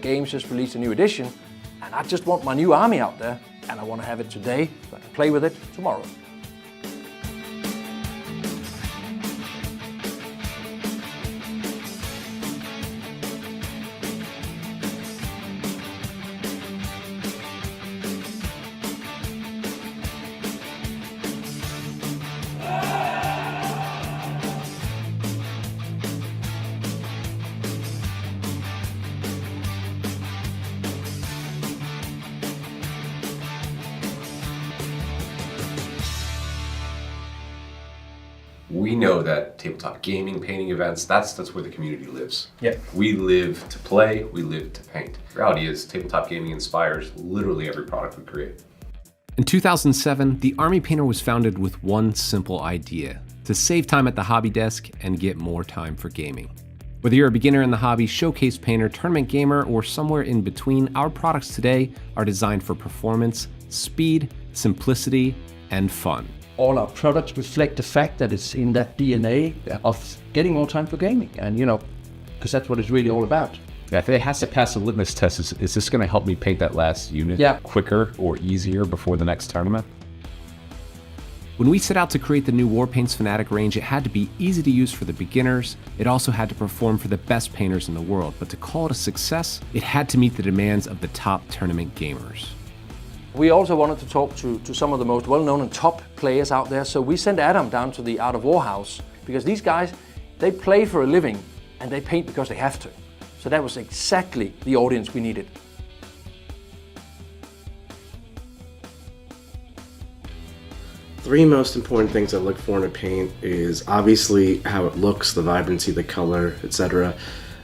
Games just released a new edition, and I just want my new army out there, and I want to have it today so I can play with it tomorrow. We know that tabletop gaming, painting events, that's where the community lives. Yeah. We live to play, we live to paint. The reality is tabletop gaming inspires literally every product we create. In 2007, the Army Painter was founded with one simple idea: to save time at the hobby desk and get more time for gaming. Whether you're a beginner in the hobby, showcase painter, tournament gamer, or somewhere in between, our products today are designed for performance, speed, simplicity, and fun. All our products reflect the fact that it's in that DNA of getting more time for gaming, and because that's what it's really all about. Yeah, if it has to pass a litmus test, is this going to help me paint that last unit quicker or easier before the next tournament? When we set out to create the new Warpaints Fanatic range, it had to be easy to use for the beginners. It also had to perform for the best painters in the world. But to call it a success, it had to meet the demands of the top tournament gamers. We also wanted to talk to some of the most well-known and top players out there, so we sent Adam down to the Art of War house, because these guys, they play for a living and they paint because they have to. So that was exactly the audience we needed. Three most important things I look for in a paint is obviously how it looks, the vibrancy, the color, etc.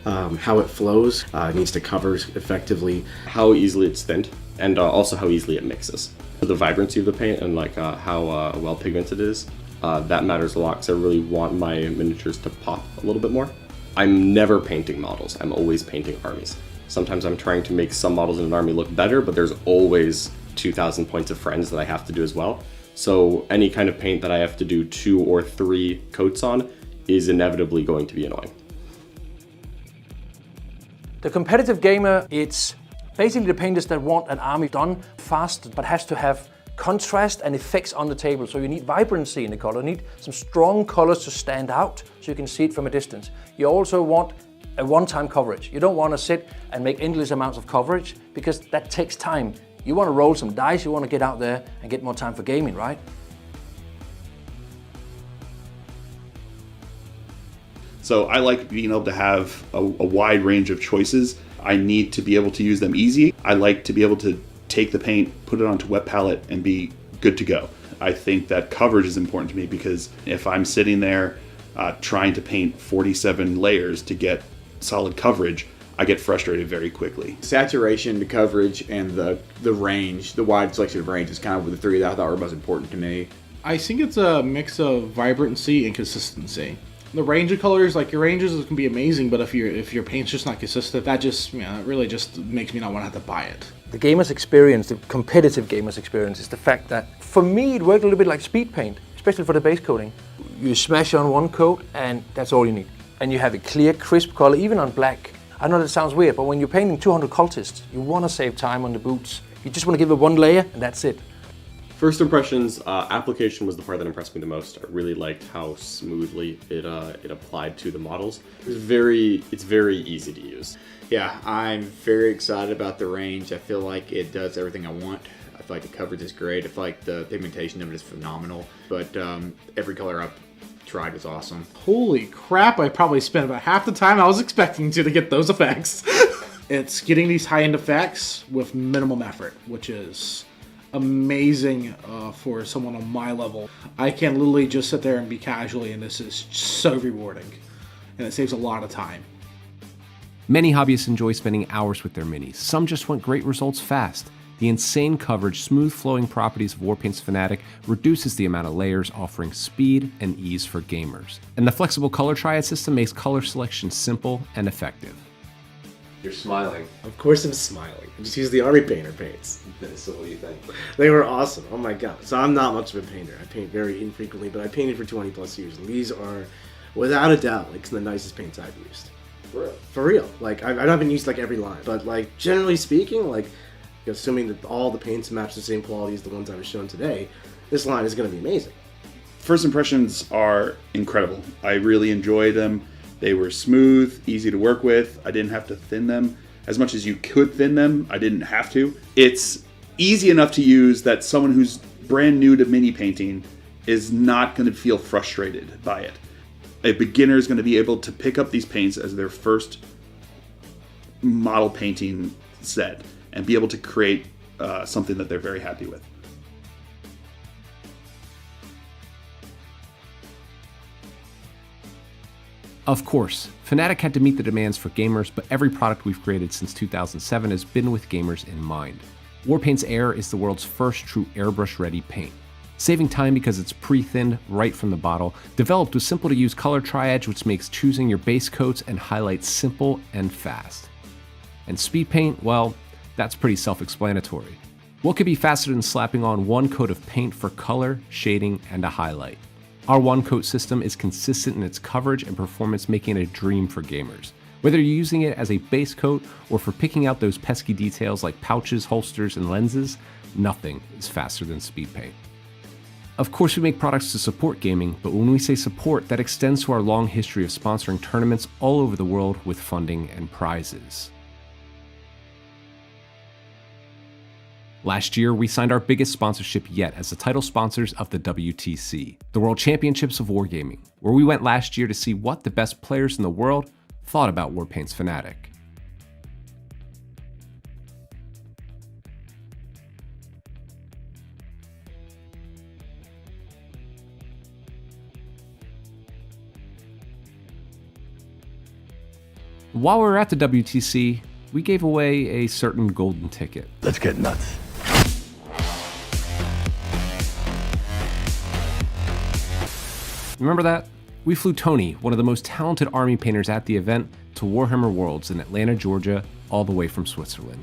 How it flows, it needs to cover effectively. How easily it's thinned, and also how easily it mixes. The vibrancy of the paint and how well pigmented it is, that matters a lot because I really want my miniatures to pop a little bit more. I'm never painting models, I'm always painting armies. Sometimes I'm trying to make some models in an army look better, but there's always 2,000 points of friends that I have to do as well. So any kind of paint that I have to do 2 or 3 coats on is inevitably going to be annoying. The competitive gamer, it's basically the painters that want an army done fast, but has to have contrast and effects on the table. So you need vibrancy in the color, you need some strong colors to stand out so you can see it from a distance. You also want a one-time coverage. You don't want to sit and make endless amounts of coverage because that takes time. You want to roll some dice, you want to get out there and get more time for gaming, right? So I like being able to have a wide range of choices. I need to be able to use them easy. I like to be able to take the paint, put it onto wet palette, and be good to go. I think that coverage is important to me because if I'm sitting there trying to paint 47 layers to get solid coverage, I get frustrated very quickly. Saturation, the coverage, and the range, the wide selection of range is kind of the three that I thought were most important to me. I think it's a mix of vibrancy and consistency. The range of colors, like your ranges can be amazing, but if your paint's just not consistent, that just it really just makes me not want to have to buy it. The gamer's experience, the competitive gamer's experience, is the fact that for me it worked a little bit like speed paint, especially for the base coating. You smash on one coat and that's all you need. And you have a clear, crisp color, even on black. I know that sounds weird, but when you're painting 200 cultists, you want to save time on the boots. You just want to give it one layer and that's it. First impressions, application was the part that impressed me the most. I really liked how smoothly it applied to the models. It's very easy to use. Yeah, I'm very excited about the range. I feel like it does everything I want. I feel like the coverage is great. I feel like the pigmentation of it is phenomenal. But every color I've tried is awesome. Holy crap, I probably spent about half the time I was expecting to get those effects. It's getting these high-end effects with minimum effort, which is amazing for someone on my level. I can literally just sit there and be casually, and this is so rewarding. And it saves a lot of time. Many hobbyists enjoy spending hours with their minis. Some just want great results fast. The insane coverage, smooth flowing properties of Warpaints Fanatic reduces the amount of layers, offering speed and ease for gamers. And the flexible color triad system makes color selection simple and effective. You're smiling. Of course I'm smiling. I just used the Army Painter paints. So what do you think? They were awesome. Oh my god. So I'm not much of a painter. I paint very infrequently, but I painted for 20 plus years. And these are, without a doubt, like some of the nicest paints I've used. For real. Like, I haven't used like every line, but like generally speaking, like assuming that all the paints match the same quality as the ones I was shown today, this line is going to be amazing. First impressions are incredible. I really enjoy them. They were smooth, easy to work with. I didn't have to thin them. As much as you could thin them, I didn't have to. It's easy enough to use that someone who's brand new to mini painting is not going to feel frustrated by it. A beginner is going to be able to pick up these paints as their first model painting set and be able to create something that they're very happy with. Of course, Fanatec had to meet the demands for gamers, but every product we've created since 2007 has been with gamers in mind. Warpaint's Air is the world's first true airbrush-ready paint. Saving time because it's pre-thinned right from the bottle, developed with simple-to-use color triage which makes choosing your base coats and highlights simple and fast. And speed paint, well, that's pretty self-explanatory. What could be faster than slapping on one coat of paint for color, shading, and a highlight? Our one coat system is consistent in its coverage and performance, making it a dream for gamers. Whether you're using it as a base coat or for picking out those pesky details like pouches, holsters, and lenses, nothing is faster than speed paint. Of course, we make products to support gaming, but when we say support, that extends to our long history of sponsoring tournaments all over the world with funding and prizes. Last year, we signed our biggest sponsorship yet as the title sponsors of the WTC, the World Championships of Wargaming, where we went last year to see what the best players in the world thought about Warpaint's Fanatec. While we were at the WTC, we gave away a certain golden ticket. Let's get nuts. Remember that? We flew Tony, one of the most talented army painters at the event, to Warhammer Worlds in Atlanta, Georgia, all the way from Switzerland.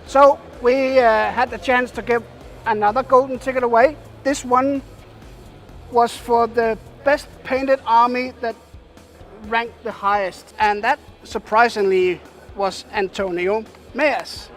So we had the chance to give another golden ticket away. This one was for the best painted army that ranked the highest, and that surprisingly was Antonio Meas.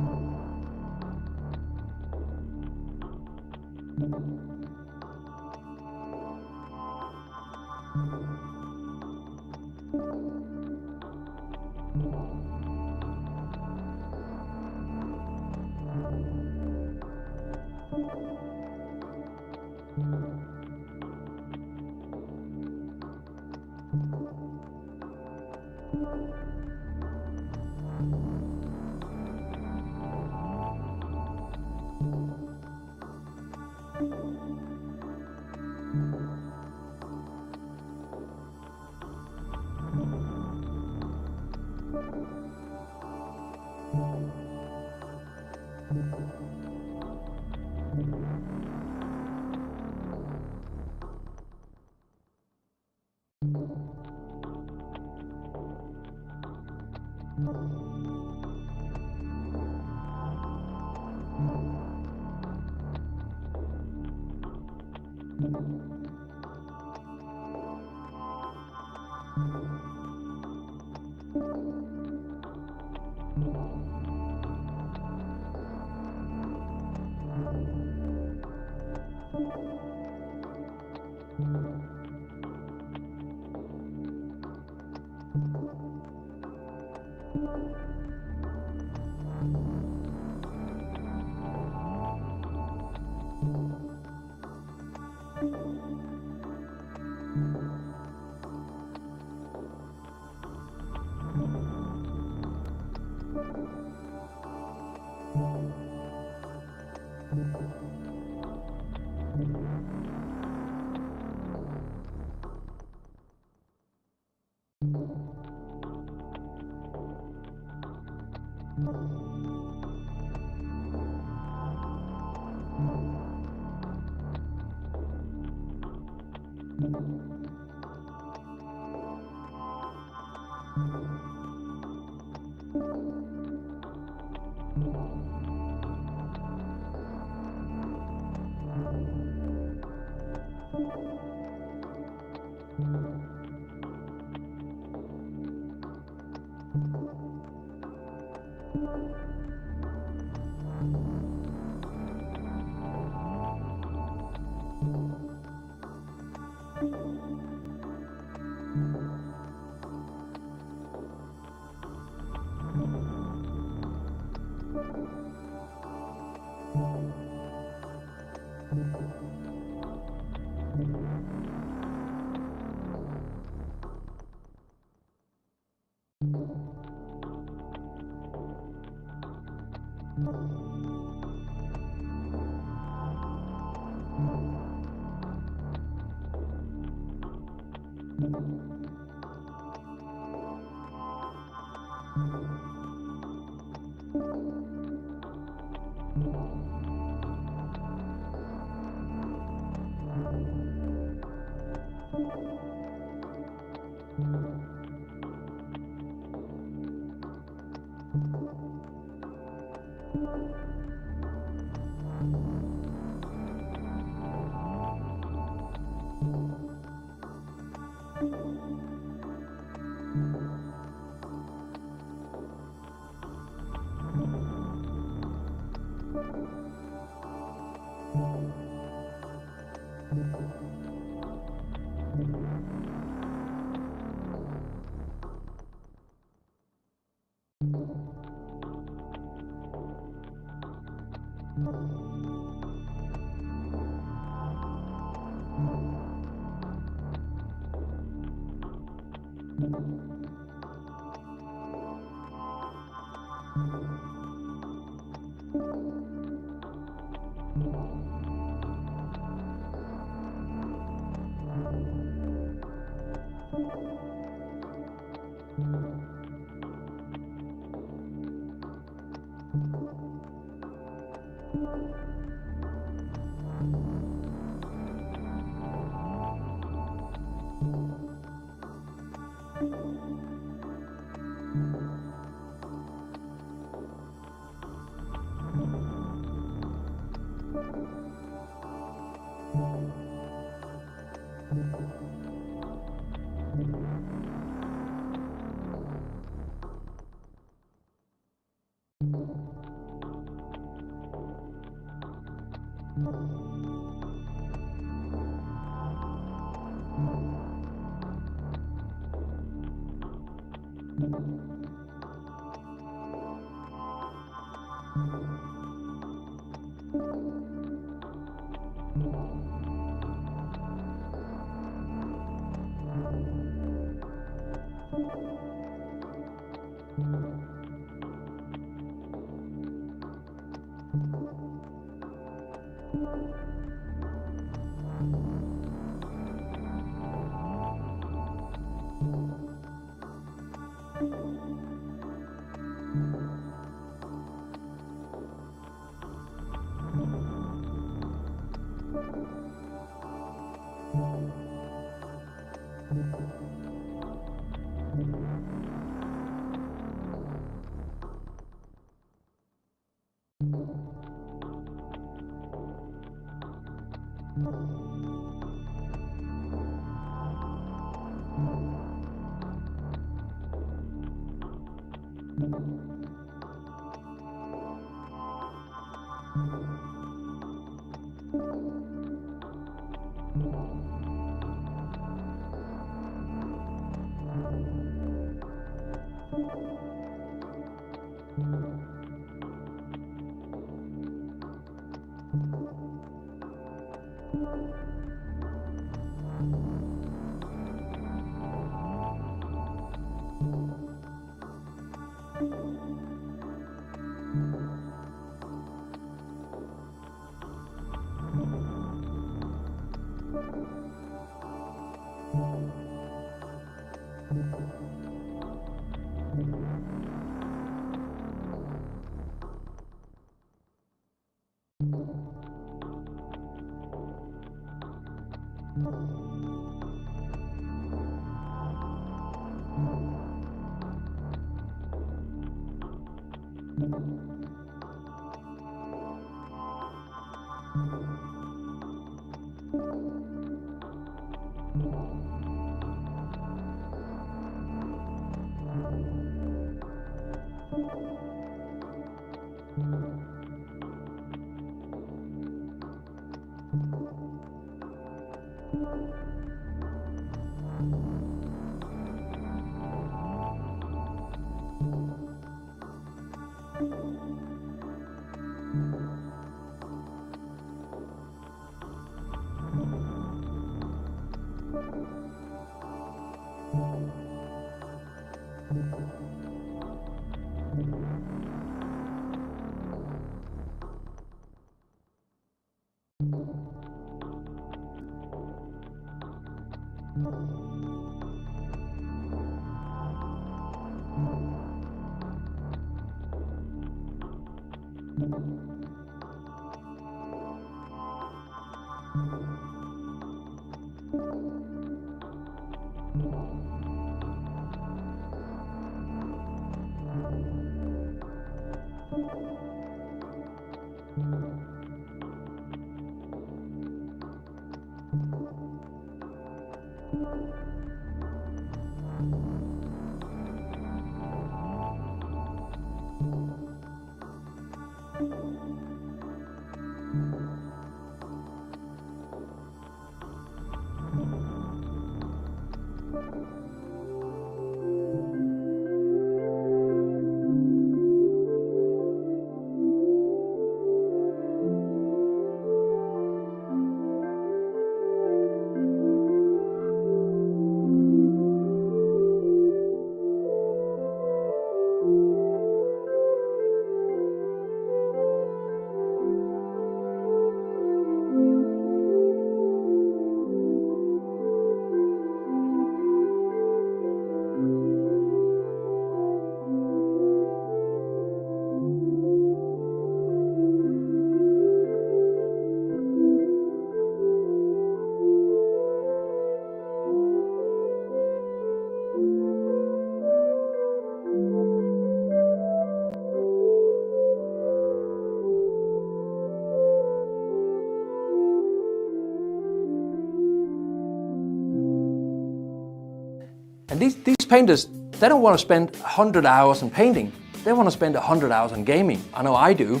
And these painters, they don't want to spend 100 hours on painting. They want to spend 100 hours on gaming. I know I do.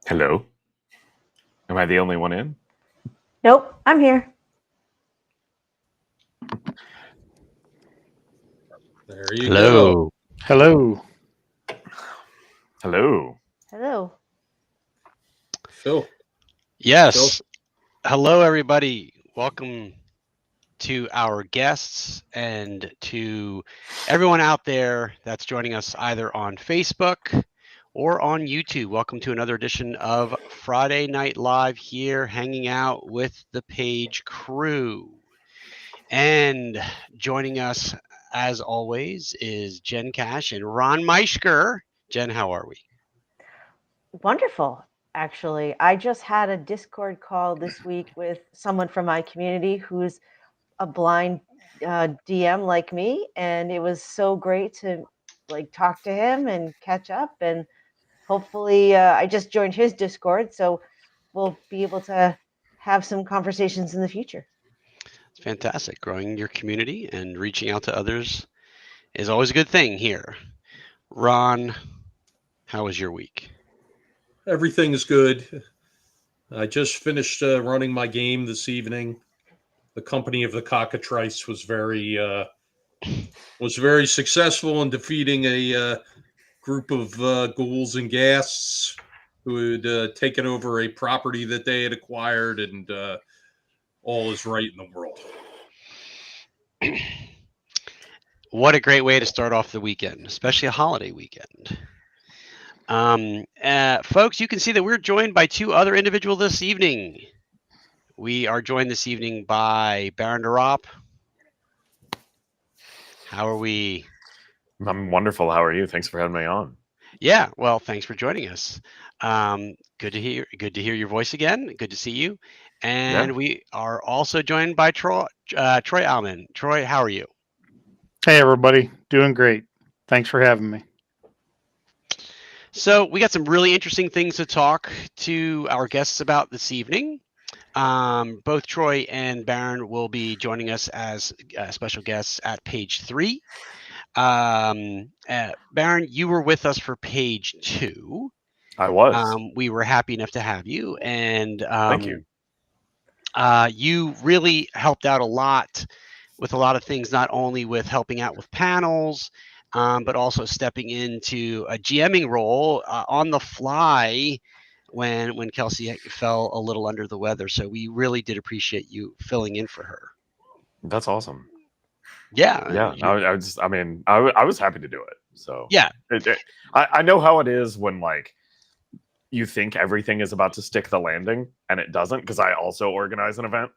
Hello? Am I the only one in? Nope, I'm here. There you go. Hello. Hello. Hello. Phil. Yes. Hello, everybody. Welcome to our guests and to everyone out there that's joining us either on Facebook or on YouTube. Welcome to another edition of Friday Night Live here, hanging out with the Page crew. And joining us, as always, is Jenn Cash and Ron Meischker. Jenn, how are we? Wonderful, actually. I just had a Discord call this week with someone from my community who's a blind DM like me, and it was so great to talk to him and catch up. And hopefully, I just joined his Discord, so we'll be able to have some conversations in the future. It's fantastic. Growing your community and reaching out to others is always a good thing here. Ron, how was your week? Everything's good. I just finished running my game this evening. The company of the Cockatrice was very successful in defeating a group of ghouls and ghasts who had taken over a property that they had acquired, and all is right in the world. What a great way to start off the weekend, especially a holiday weekend. Folks, you can see that we're joined by two other individuals this evening. We are joined this evening by Baron de Ropp. How are we? I'm wonderful. How are you? Thanks for having me on. Yeah, well, thanks for joining us. Good to hear your voice again. Good to see you. And we are also joined by Troy Alleman. Troy, how are you? Hey, everybody. Doing great. Thanks for having me. So we got some really interesting things to talk to our guests about this evening. Both Troy and Baron will be joining us as special guests at page 3. Baron, you were with us for page 2. I was. We were happy enough to have you, and thank you. You really helped out a lot with a lot of things, not only with helping out with panels, but also stepping into a GMing role on the fly when Kelsey fell a little under the weather. So we really did appreciate you filling in for her. That's awesome. Yeah. I was happy to do it. So yeah, I know how it is when you think everything is about to stick the landing, and it doesn't, because I also organize an event.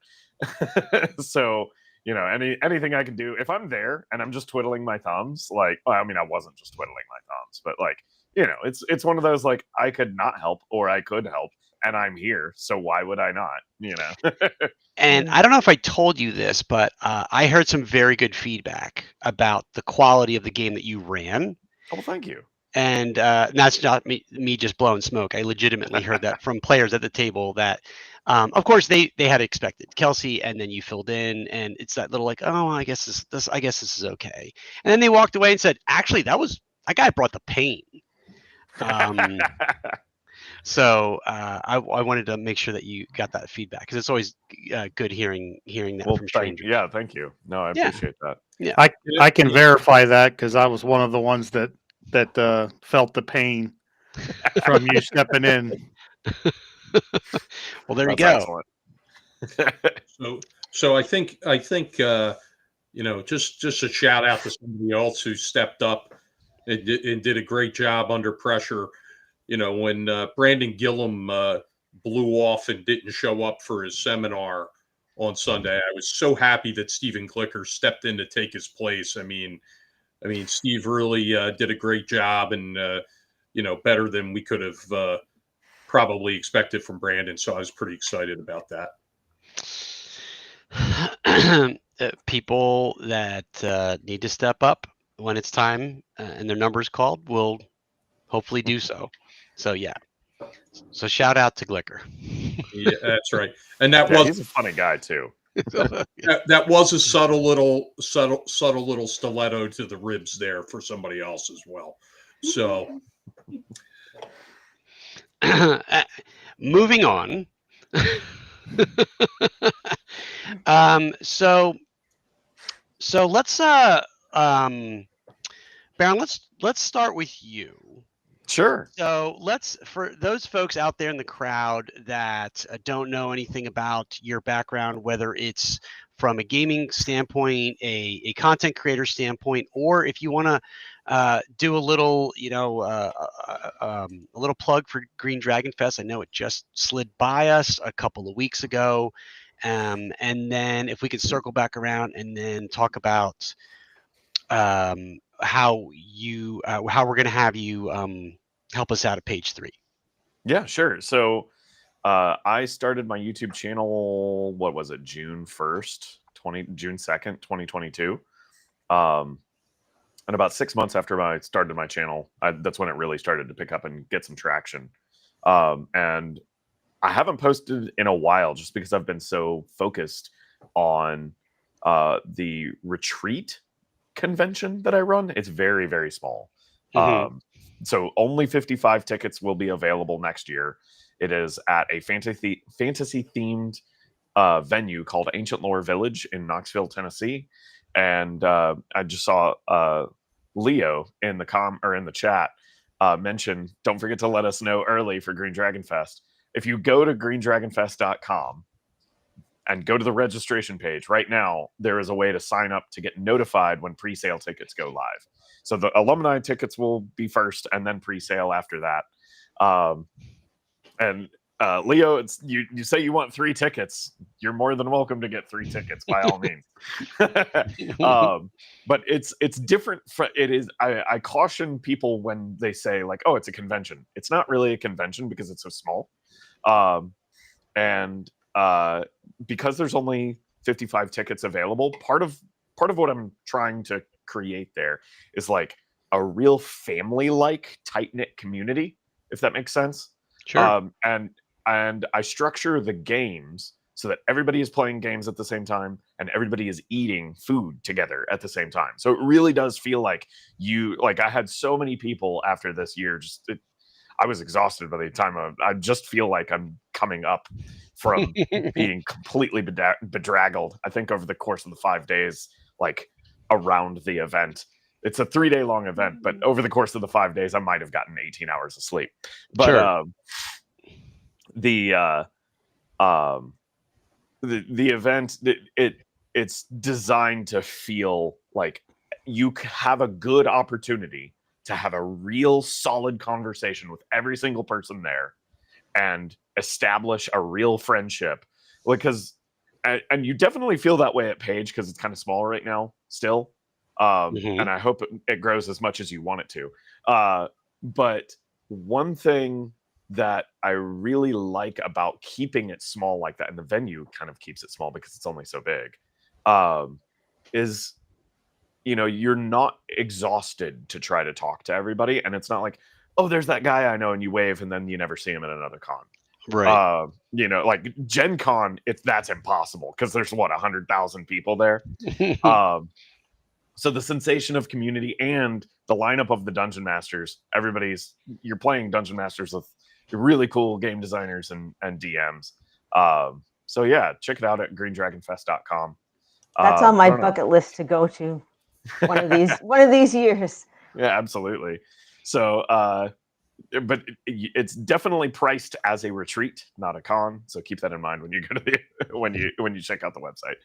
So, anything I can do, if I'm there and I'm just twiddling my thumbs, like, well, I mean, I wasn't just twiddling my thumbs, but like, it's one of those, like, I could not help or I could help, and I'm here, so why would I not? And I don't know if I told you this, but I heard some very good feedback about the quality of the game that you ran. Oh, thank you. And that's not me just blowing smoke. I legitimately heard that from players at the table that, of course, they had expected Kelsey, and then you filled in, and it's that little like, oh, I guess this is okay. And then they walked away and said, actually, that guy brought the pain. So I wanted to make sure that you got that feedback, because it's always good hearing that from strangers. Thank you. No, I appreciate that. Yeah, I can verify that, because I was one of the ones that felt the pain from you stepping in. Well, there you go. So I think just a shout out to somebody else who stepped up and did a great job under pressure. When Brandon Gillum blew off and didn't show up for his seminar on Sunday, I was so happy that Stephen Clicker stepped in to take his place. I mean, Steve really did a great job, and better than we could have probably expected from Brandon. So I was pretty excited about that. People that need to step up when it's time and their number's called will hopefully do so. So yeah. So shout out to Glicker. Yeah, that's right. And he's a funny guy too. that was a subtle little stiletto to the ribs there for somebody else as well. So moving on. So let's Baron, let's start with you. Sure. So for those folks out there in the crowd that don't know anything about your background, whether it's from a gaming standpoint, a content creator standpoint, or if you want to do a little, a little plug for Green Dragon Fest. I know it just slid by us a couple of weeks ago. And then if we could circle back around and then talk about how we're going to have you help us out at page 3. Yeah, sure. So I started my YouTube channel, what was it, June 2nd, 2022. And about 6 months after I started my channel, that's when it really started to pick up and get some traction. And I haven't posted in a while just because I've been so focused on the retreat convention that I run. It's very, very small. Mm-hmm. So only 55 tickets will be available next year. It is at a fantasy themed venue called Ancient Lore Village in Knoxville, Tennessee. And I just saw Leo in the chat mention, don't forget to let us know early for Green Dragon Fest. If you go to greendragonfest.com and go to the registration page right now, there is a way to sign up to get notified when pre-sale tickets go live. So the alumni tickets will be first, and then pre-sale after that. And Leo, you say you want 3 tickets. You're more than welcome to get 3 tickets by all means. But it's different. I caution people when they say like, "Oh, it's a convention." It's not really a convention because it's so small, and because there's only 55 tickets available. Part of what I'm trying to create there is like a real family-like, tight-knit community, if that makes sense. Sure. And I structure the games so that everybody is playing games at the same time and everybody is eating food together at the same time. So it really does feel like I had so many people after this year. I was exhausted by the time I just feel like I'm coming up from being completely bedraggled. I think over the course of the 5 days, like around the event, it's a 3-day long event, but over the course of the 5 days, I might have gotten 18 hours of sleep. But sure. The event, it's designed to feel like you have a good opportunity to have a real solid conversation with every single person there and establish a real friendship. Because and you definitely feel that way at Page because it's kind of small right now still. And I hope it grows as much as you want it to. But one thing that I really like about keeping it small like that, and the venue kind of keeps it small because it's only so big, is, you know, you're not exhausted to try to talk to everybody. And it's not like, oh, there's that guy I know, and you wave and then you never see him at another con. Right. You know, like Gen Con, that's impossible because there's 100,000 people there. So the sensation of community and the lineup of the Dungeon Masters, you're playing Dungeon Masters with really cool game designers and DMs. So yeah, check it out at greendragonfest.com. That's on my bucket list to go to one of these years. Yeah, absolutely. So, but it's definitely priced as a retreat, not a con. So keep that in mind when you go to when you check out the website.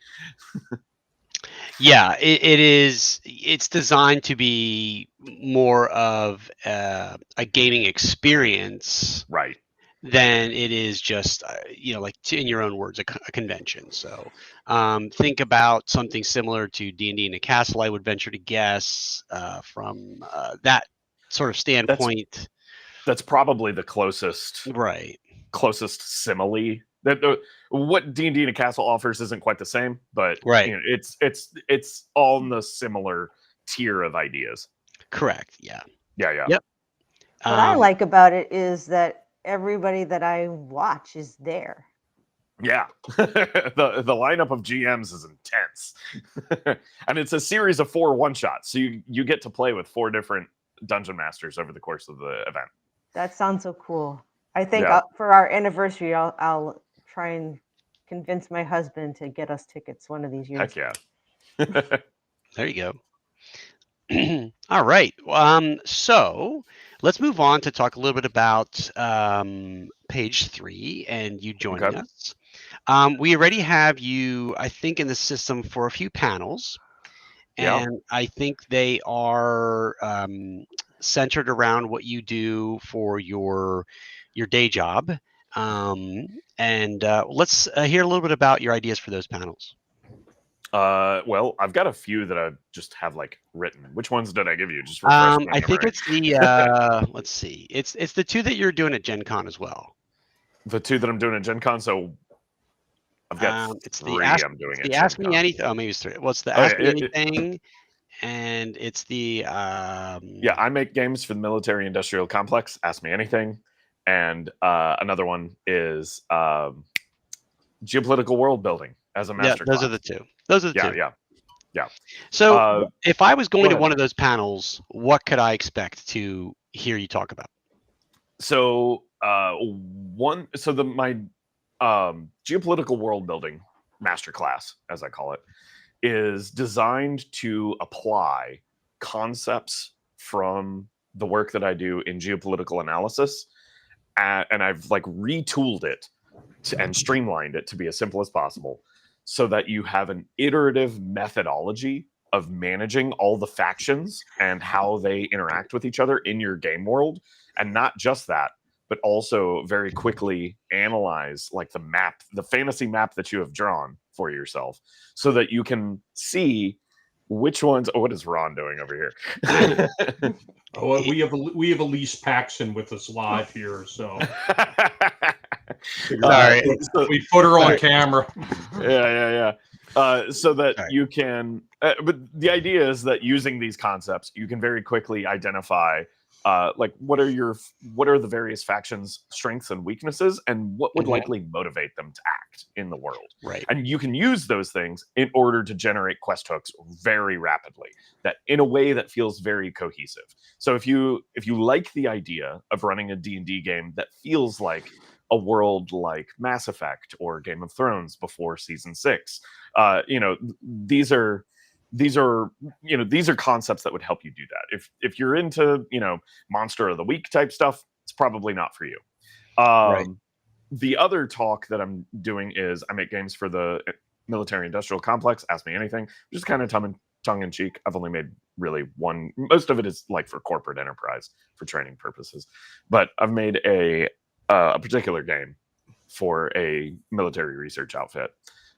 Yeah, it is. It's designed to be more of a gaming experience, right, than it is just like in your own words, a convention. So think about something similar to D&D in a Castle. I would venture to guess from that sort of standpoint. That's probably the closest simile. That what D&D in a Castle offers isn't quite the same, but right, it's all in the similar tier of ideas. Correct. Yeah. Yep. What I like about it is that everybody that I watch is there. Yeah, the lineup of GMs is intense, and it's a series of 4 one-shots. So you get to play with 4 different Dungeon Masters over the course of the event. That sounds so cool. I think for our anniversary, I'll try and convince my husband to get us tickets one of these years. Heck yeah. There you go. All right. So let's move on to talk a little bit about page 3 and you joining us. We already have you, I think, in the system for a few panels. And I think they are centered around what you do for your day job. And let's hear a little bit about your ideas for those panels. Well, I've got a few that I just have written. Which ones did I give you? Just refresh my I think memory. it's the let's see. It's the 2 that you're doing at Gen Con as well. The 2 that I'm doing at Gen Con. So I've got it's 3 the ask, I'm doing the Ask Me Anything. Oh, maybe it's 3. Well, it's the Ask Me Anything, and it's the yeah, I make games for the military industrial complex. Ask Me Anything, and another one is geopolitical world building as a master. Those are the 2. Those are the 2. Yeah. So if I was going to one of those panels, what could I expect to hear you talk about? So my geopolitical world building masterclass, as I call it, is designed to apply concepts from the work that I do in geopolitical analysis, and I've retooled it and streamlined it to be as simple as possible, so that you have an iterative methodology of managing all the factions and how they interact with each other in your game world. And not just that, but also very quickly analyze the fantasy map that you have drawn for yourself, so that you can see which ones. Oh, what is Ron doing over here? We have Elise Paxson with us live here, so sorry, we put her on camera. Yeah. So that you can, but the idea is that using these concepts, you can very quickly identify what are the various factions' strengths and weaknesses, and what would likely motivate them to act in the world. Right. And you can use those things in order to generate quest hooks very rapidly, that in a way that feels very cohesive. So if you like the idea of running a D&D game that feels like a world like Mass Effect or Game of Thrones before season 6, these are concepts that would help you do that. If you're into Monster of the Week type stuff, it's probably not for you. Right. The other talk that I'm doing is I make games for the military industrial complex. Ask Me Anything, just kind of tongue in cheek. I've only made really one. Most of it is for corporate enterprise for training purposes, but I've made a a particular game for a military research outfit.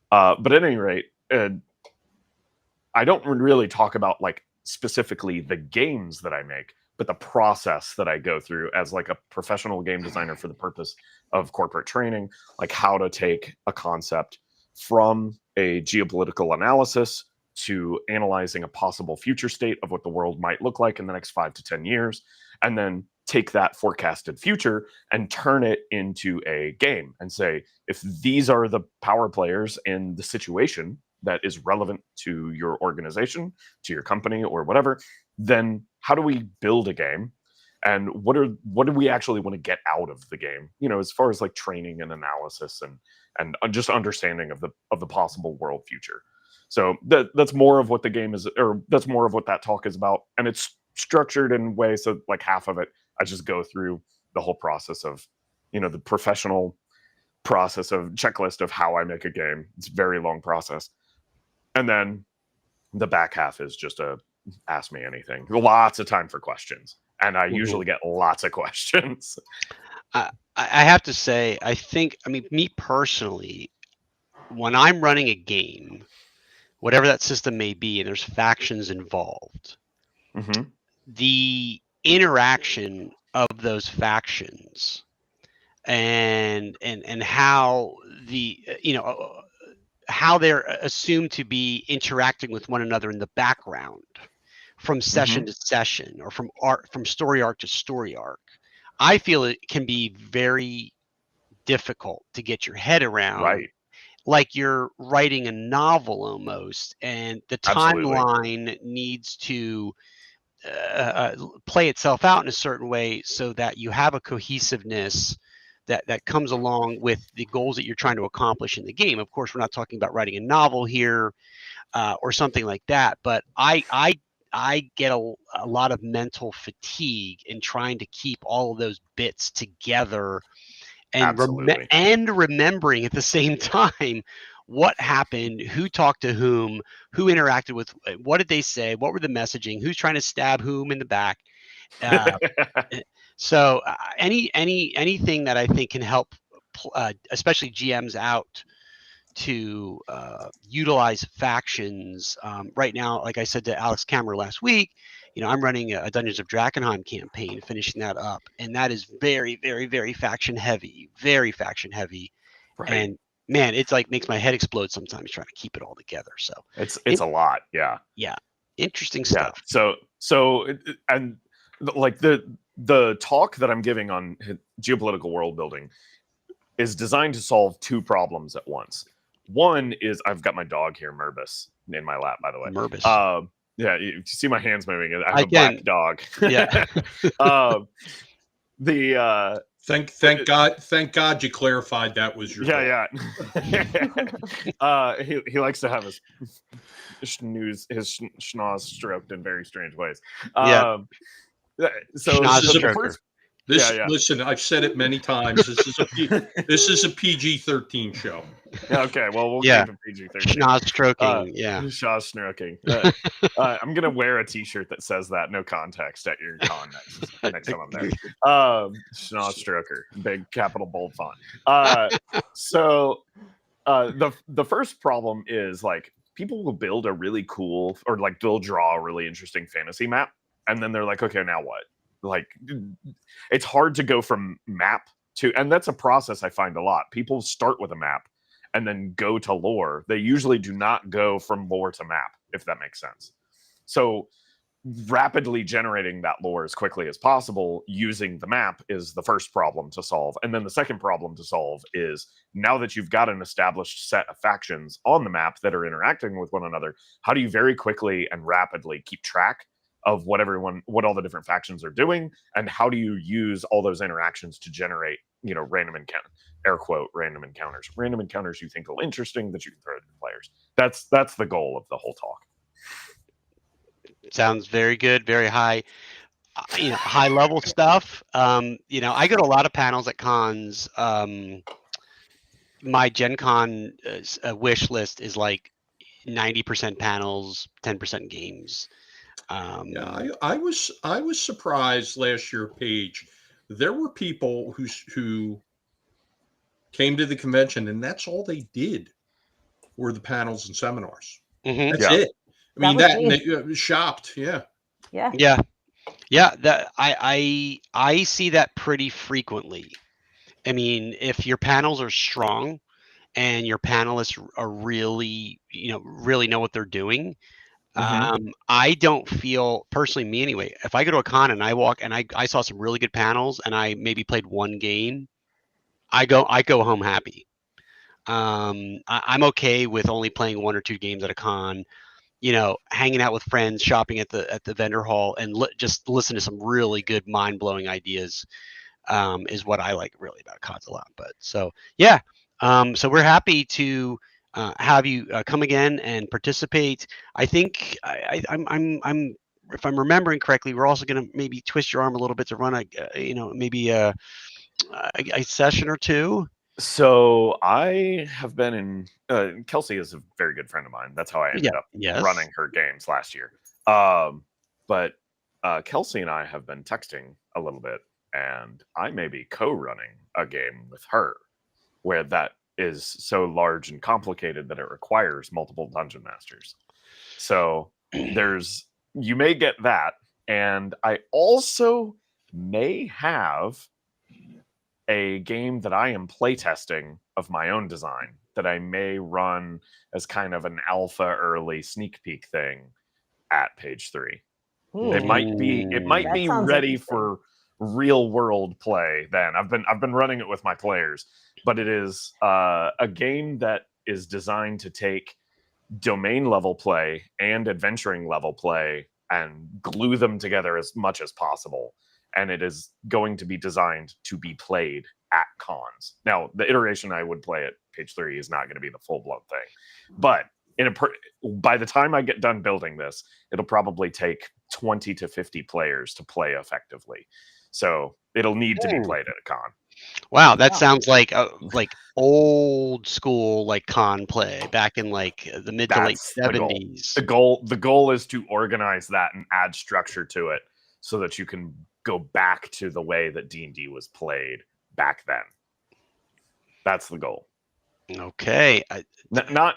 But at any rate, I don't really talk about like specifically the games that I make, but the process that I go through as like a professional game designer for the purpose of corporate training, like how to take a concept from a geopolitical analysis to analyzing a possible future state of what the world might look like in the next 5 to 10 years, and then take that forecasted future and turn it into a game and say, if these are the power players in the situation that is relevant to your organization, to your company or whatever, then how do we build a game? And what do we actually want to get out of the game? You know, as far as like training and analysis and just understanding of the possible world future. So that's more of what the game is, or that's more of what that talk is about. And it's structured in ways so like half of it, I just go through the whole process of, you know, the professional process of checklist of how I make a game. It's a very long process. And then the back half is just a ask me anything. Lots of time for questions. And I usually get lots of questions. I have to say, I mean, me personally, when I'm running a game, whatever that system may be, and there's factions involved, the interaction of those factions and how the, you know, how they're assumed to be interacting with one another in the background from session to session, or from story arc to story arc, I feel it can be very difficult to get your head around. Right. Like you're writing a novel almost, and the timeline needs to play itself out in a certain way so that you have a cohesiveness that comes along with the goals that you're trying to accomplish in the game. Of course, we're not talking about writing a novel here or something like that, but I get a lot of mental fatigue in trying to keep all of those bits together and remembering at the same time what happened, who talked to whom, who interacted with, what did they say, what were the messaging, who's trying to stab whom in the back. So anything that I think can help, especially GMs out to utilize factions. Right now, like I said to Alex Kammer last week, you know, I'm running a Dungeons of Drakenheim campaign, finishing that up, and that is very, very, very faction heavy, Right. And man, it's like makes my head explode sometimes trying to keep it all together. So it's a lot. Yeah. Yeah. Interesting stuff. So and like the talk that I'm giving on geopolitical world building is designed to solve two problems at once. One is, I've got my dog here, Merbus, in my lap, by the way. Merbus. Yeah, you see my hands moving. I have a black dog. Yeah. Thank God you clarified that was your dog. Yeah. He likes to have his schnoz stroked in very strange ways. So listen, I've said it many times. This is a PG-13 show. Okay, well, we'll keep it PG-13. Schnoz stroking, Schnoz stroking. I'm gonna wear a T-shirt that says that, no context, at your con next time I'm there. Schnoz stroker, big capital bold font. So the first problem is, like, people will build a really cool, or like they'll draw a really interesting fantasy map, and then they're like, okay, now what? Like, it's hard to go from map to, and that's a process I find a lot. People start with a map and then go to lore. They usually do not go from lore to map, if that makes sense. So rapidly generating that lore as quickly as possible using the map is the first problem to solve. And then the second problem to solve is, now that you've got an established set of factions on the map that are interacting with one another, how do you very quickly and rapidly keep track of what all the different factions are doing, and how do you use all those interactions to generate, you know, random encounters you think are interesting that you can throw to players. That's the goal of the whole talk. Sounds very good, very high, you know, high level stuff. You know, I go to a lot of panels at cons. My Gen Con wish list is like 90% panels, 10% games. I was surprised last year, Paige, there were people who came to the convention and that's all they did were the panels and seminars. That's it. I mean, they shopped. Yeah. Yeah. Yeah. Yeah. That I see that pretty frequently. I mean, if your panels are strong and your panelists are really, really know what they're doing, I don't feel personally, me anyway, if I go to a con and I walk and I saw some really good panels and I maybe played one game, I go home happy. I'm okay with only playing 1 or 2 games at a con, hanging out with friends, shopping at the vendor hall, and just listen to some really good mind-blowing ideas. Is what I like really about cons a lot. But so yeah, so we're happy to have you come again and participate. I think I'm if I'm remembering correctly, we're also going to maybe twist your arm a little bit to run maybe a session or 2. So I have been in. Kelsey is a very good friend of mine. That's how I ended up running her games last year. But Kelsey and I have been texting a little bit, and I may be co-running a game with her, where that is so large and complicated that it requires multiple dungeon masters. So you may get that, and I also may have a game that I am playtesting of my own design that I may run as kind of an alpha early sneak peek thing at page 3. It might be ready for real world play then. I've been running it with my players, but it is a game that is designed to take domain level play and adventuring level play and glue them together as much as possible. And it is going to be designed to be played at cons. Now, the iteration I would play at page 3 is not going to be the full-blown thing. But by the time I get done building this, it'll probably take 20 to 50 players to play effectively. So it'll need to be played at a con. Wow, that sounds like old school con play back in the mid to late 70s. The goal is to organize that and add structure to it so that you can go back to the way that D&D was played back then. That's the goal. Okay. Not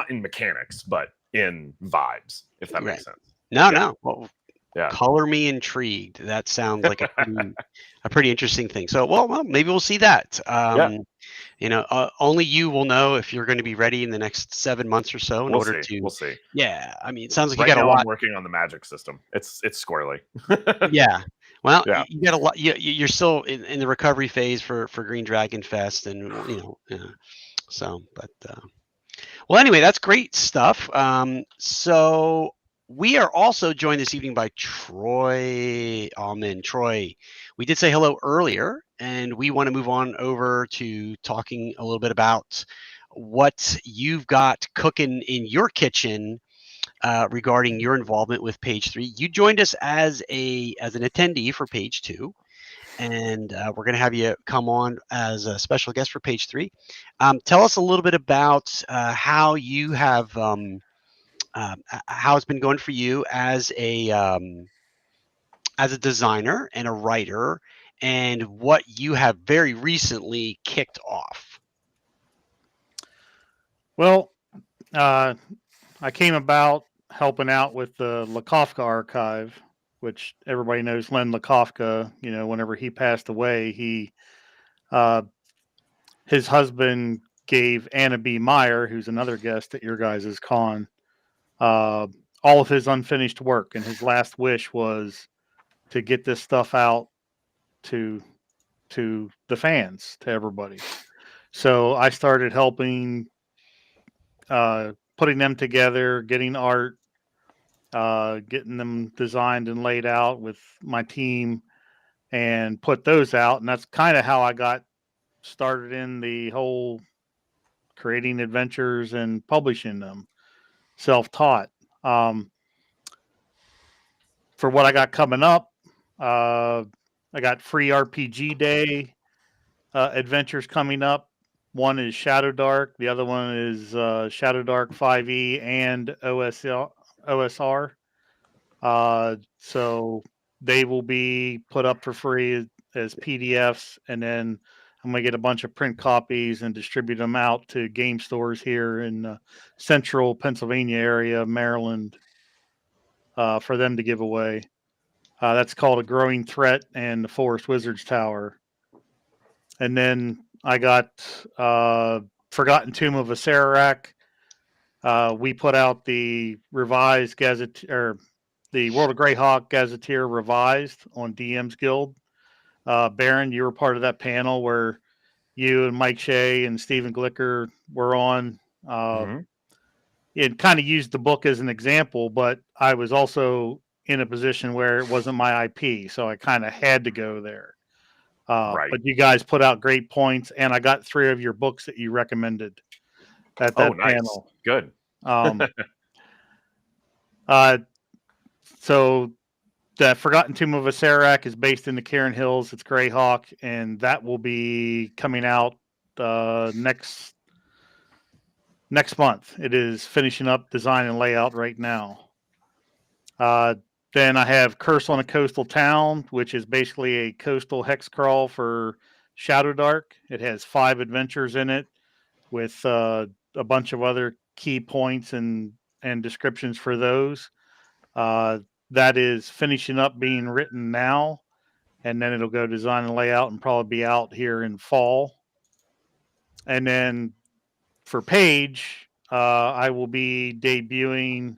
in mechanics, but in vibes, if that makes sense. No. Well, color me intrigued. That sounds like a pretty interesting thing. So, well, maybe we'll see that. Only you will know if you're going to be ready in the next 7 months or so. We'll see. Yeah, I mean, it sounds like right you got now a lot. I'm working on the magic system. It's squirrely. Yeah. Well, you got a lot. You're still in the recovery phase for Green Dragon Fest, and well, anyway, that's great stuff. So we are also joined this evening by Troy Alleman. Troy, we did say hello earlier, and we want to move on over to talking a little bit about what you've got cooking in your kitchen regarding your involvement with page 3. You joined us as an attendee for page 2, and we're going to have you come on as a special guest for page 3. Tell us a little bit about how you have how it's been going for you as a designer and a writer, and what you have very recently kicked off. Well, I came about helping out with the Lakofka archive, which everybody knows Len Lakofka. Whenever he passed away, his husband gave Anna B. Meyer, who's another guest at your guys' con, all of his unfinished work, and his last wish was to get this stuff out to the fans, to everybody. So I started helping, putting them together, getting art, getting them designed and laid out with my team, and put those out. And that's kind of how I got started in the whole creating adventures and publishing them, self-taught. For what I got coming up, I got free RPG Day adventures coming up. One is Shadow Dark. The other one is Shadow Dark 5e and OSR. So they will be put up for free as PDFs, and then I'm going to get a bunch of print copies and distribute them out to game stores here in central Pennsylvania area, Maryland, for them to give away. That's called A Growing Threat and the Forest Wizards Tower. And then I got Forgotten Tomb of Acererak. We put out the revised Gazette, or the World of Greyhawk Gazetteer revised on DM's Guild. Baron, you were part of that panel where you and Mike Shea and Stephen Glicker were on. It kind of used the book as an example, but I was also in a position where it wasn't my IP, so I kind of had to go there. Right. But you guys put out great points, and I got 3 of your books that you recommended at that nice. panel. Good. So the Forgotten Tomb of Acererak is based in the Cairn Hills. It's Greyhawk, and that will be coming out next month. It is finishing up design and layout right now. Then I have Curse on a Coastal Town, which is basically a coastal hex crawl for Shadowdark. It has 5 adventures in it with a bunch of other key points and descriptions for those. That is finishing up being written now, and then it'll go design and layout and probably be out here in fall. And then for Page, I will be debuting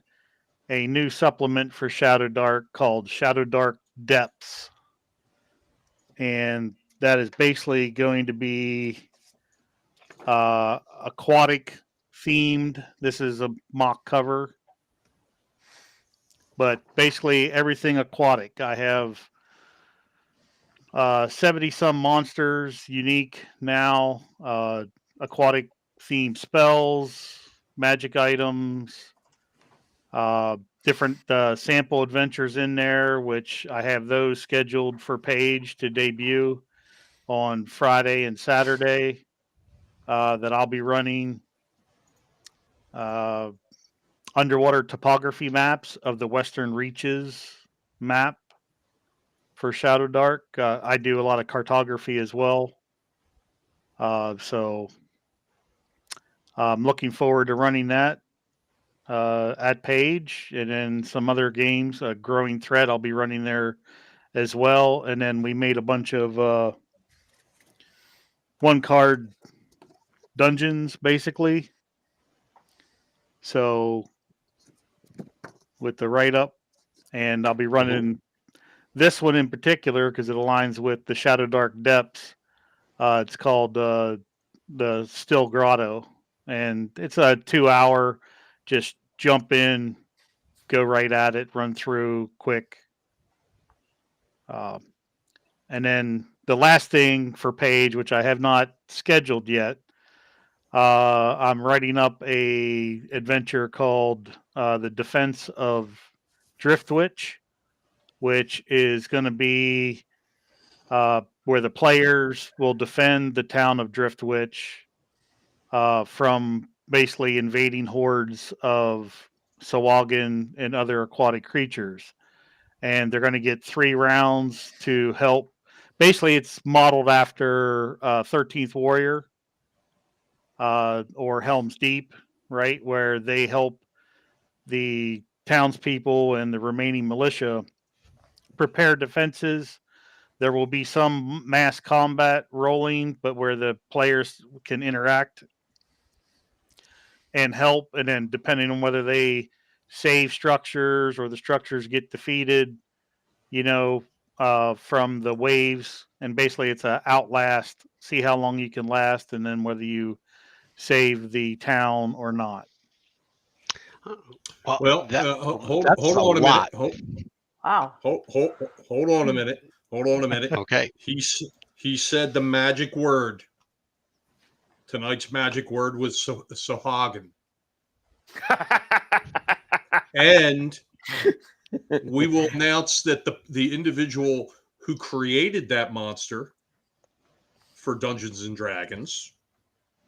a new supplement for Shadowdark called Shadowdark Depths. And that is basically going to be aquatic themed. This is a mock cover, but basically everything aquatic. I have 70 some monsters unique now, aquatic themed spells, magic items, different sample adventures in there, which I have those scheduled for Page to debut on Friday and Saturday, that I'll be running. Underwater topography maps of the Western Reaches map for Shadowdark. I do a lot of cartography as well. So I'm looking forward to running that at Page, and then some other games, Growing Threat, I'll be running there as well. And then we made a bunch of 1-card dungeons, basically. So with the write-up, and I'll be running this one in particular because it aligns with the Shadowdark Depths. It's called the Still Grotto, and it's a 2-hour, just jump in, go right at it, run through quick. And then the last thing for Page, which I have not scheduled yet, I'm writing up a adventure called The Defense of Driftwitch, which is going to be where the players will defend the town of Driftwitch from basically invading hordes of Sahuagin and other aquatic creatures. And they're going to get 3 rounds to help. Basically, it's modeled after 13th Warrior or Helm's Deep, right? Where they help the townspeople and the remaining militia prepare defenses. There will be some mass combat rolling, but where the players can interact and help. And then depending on whether they save structures or the structures get defeated, from the waves. And basically it's a outlast, see how long you can last, and then whether you save the town or not. Well, hold on a minute. Wow. Hold on a minute. Hold on a minute. Okay. He said the magic word. Tonight's magic word was Sahuagin. And we will announce that the individual who created that monster for Dungeons and Dragons,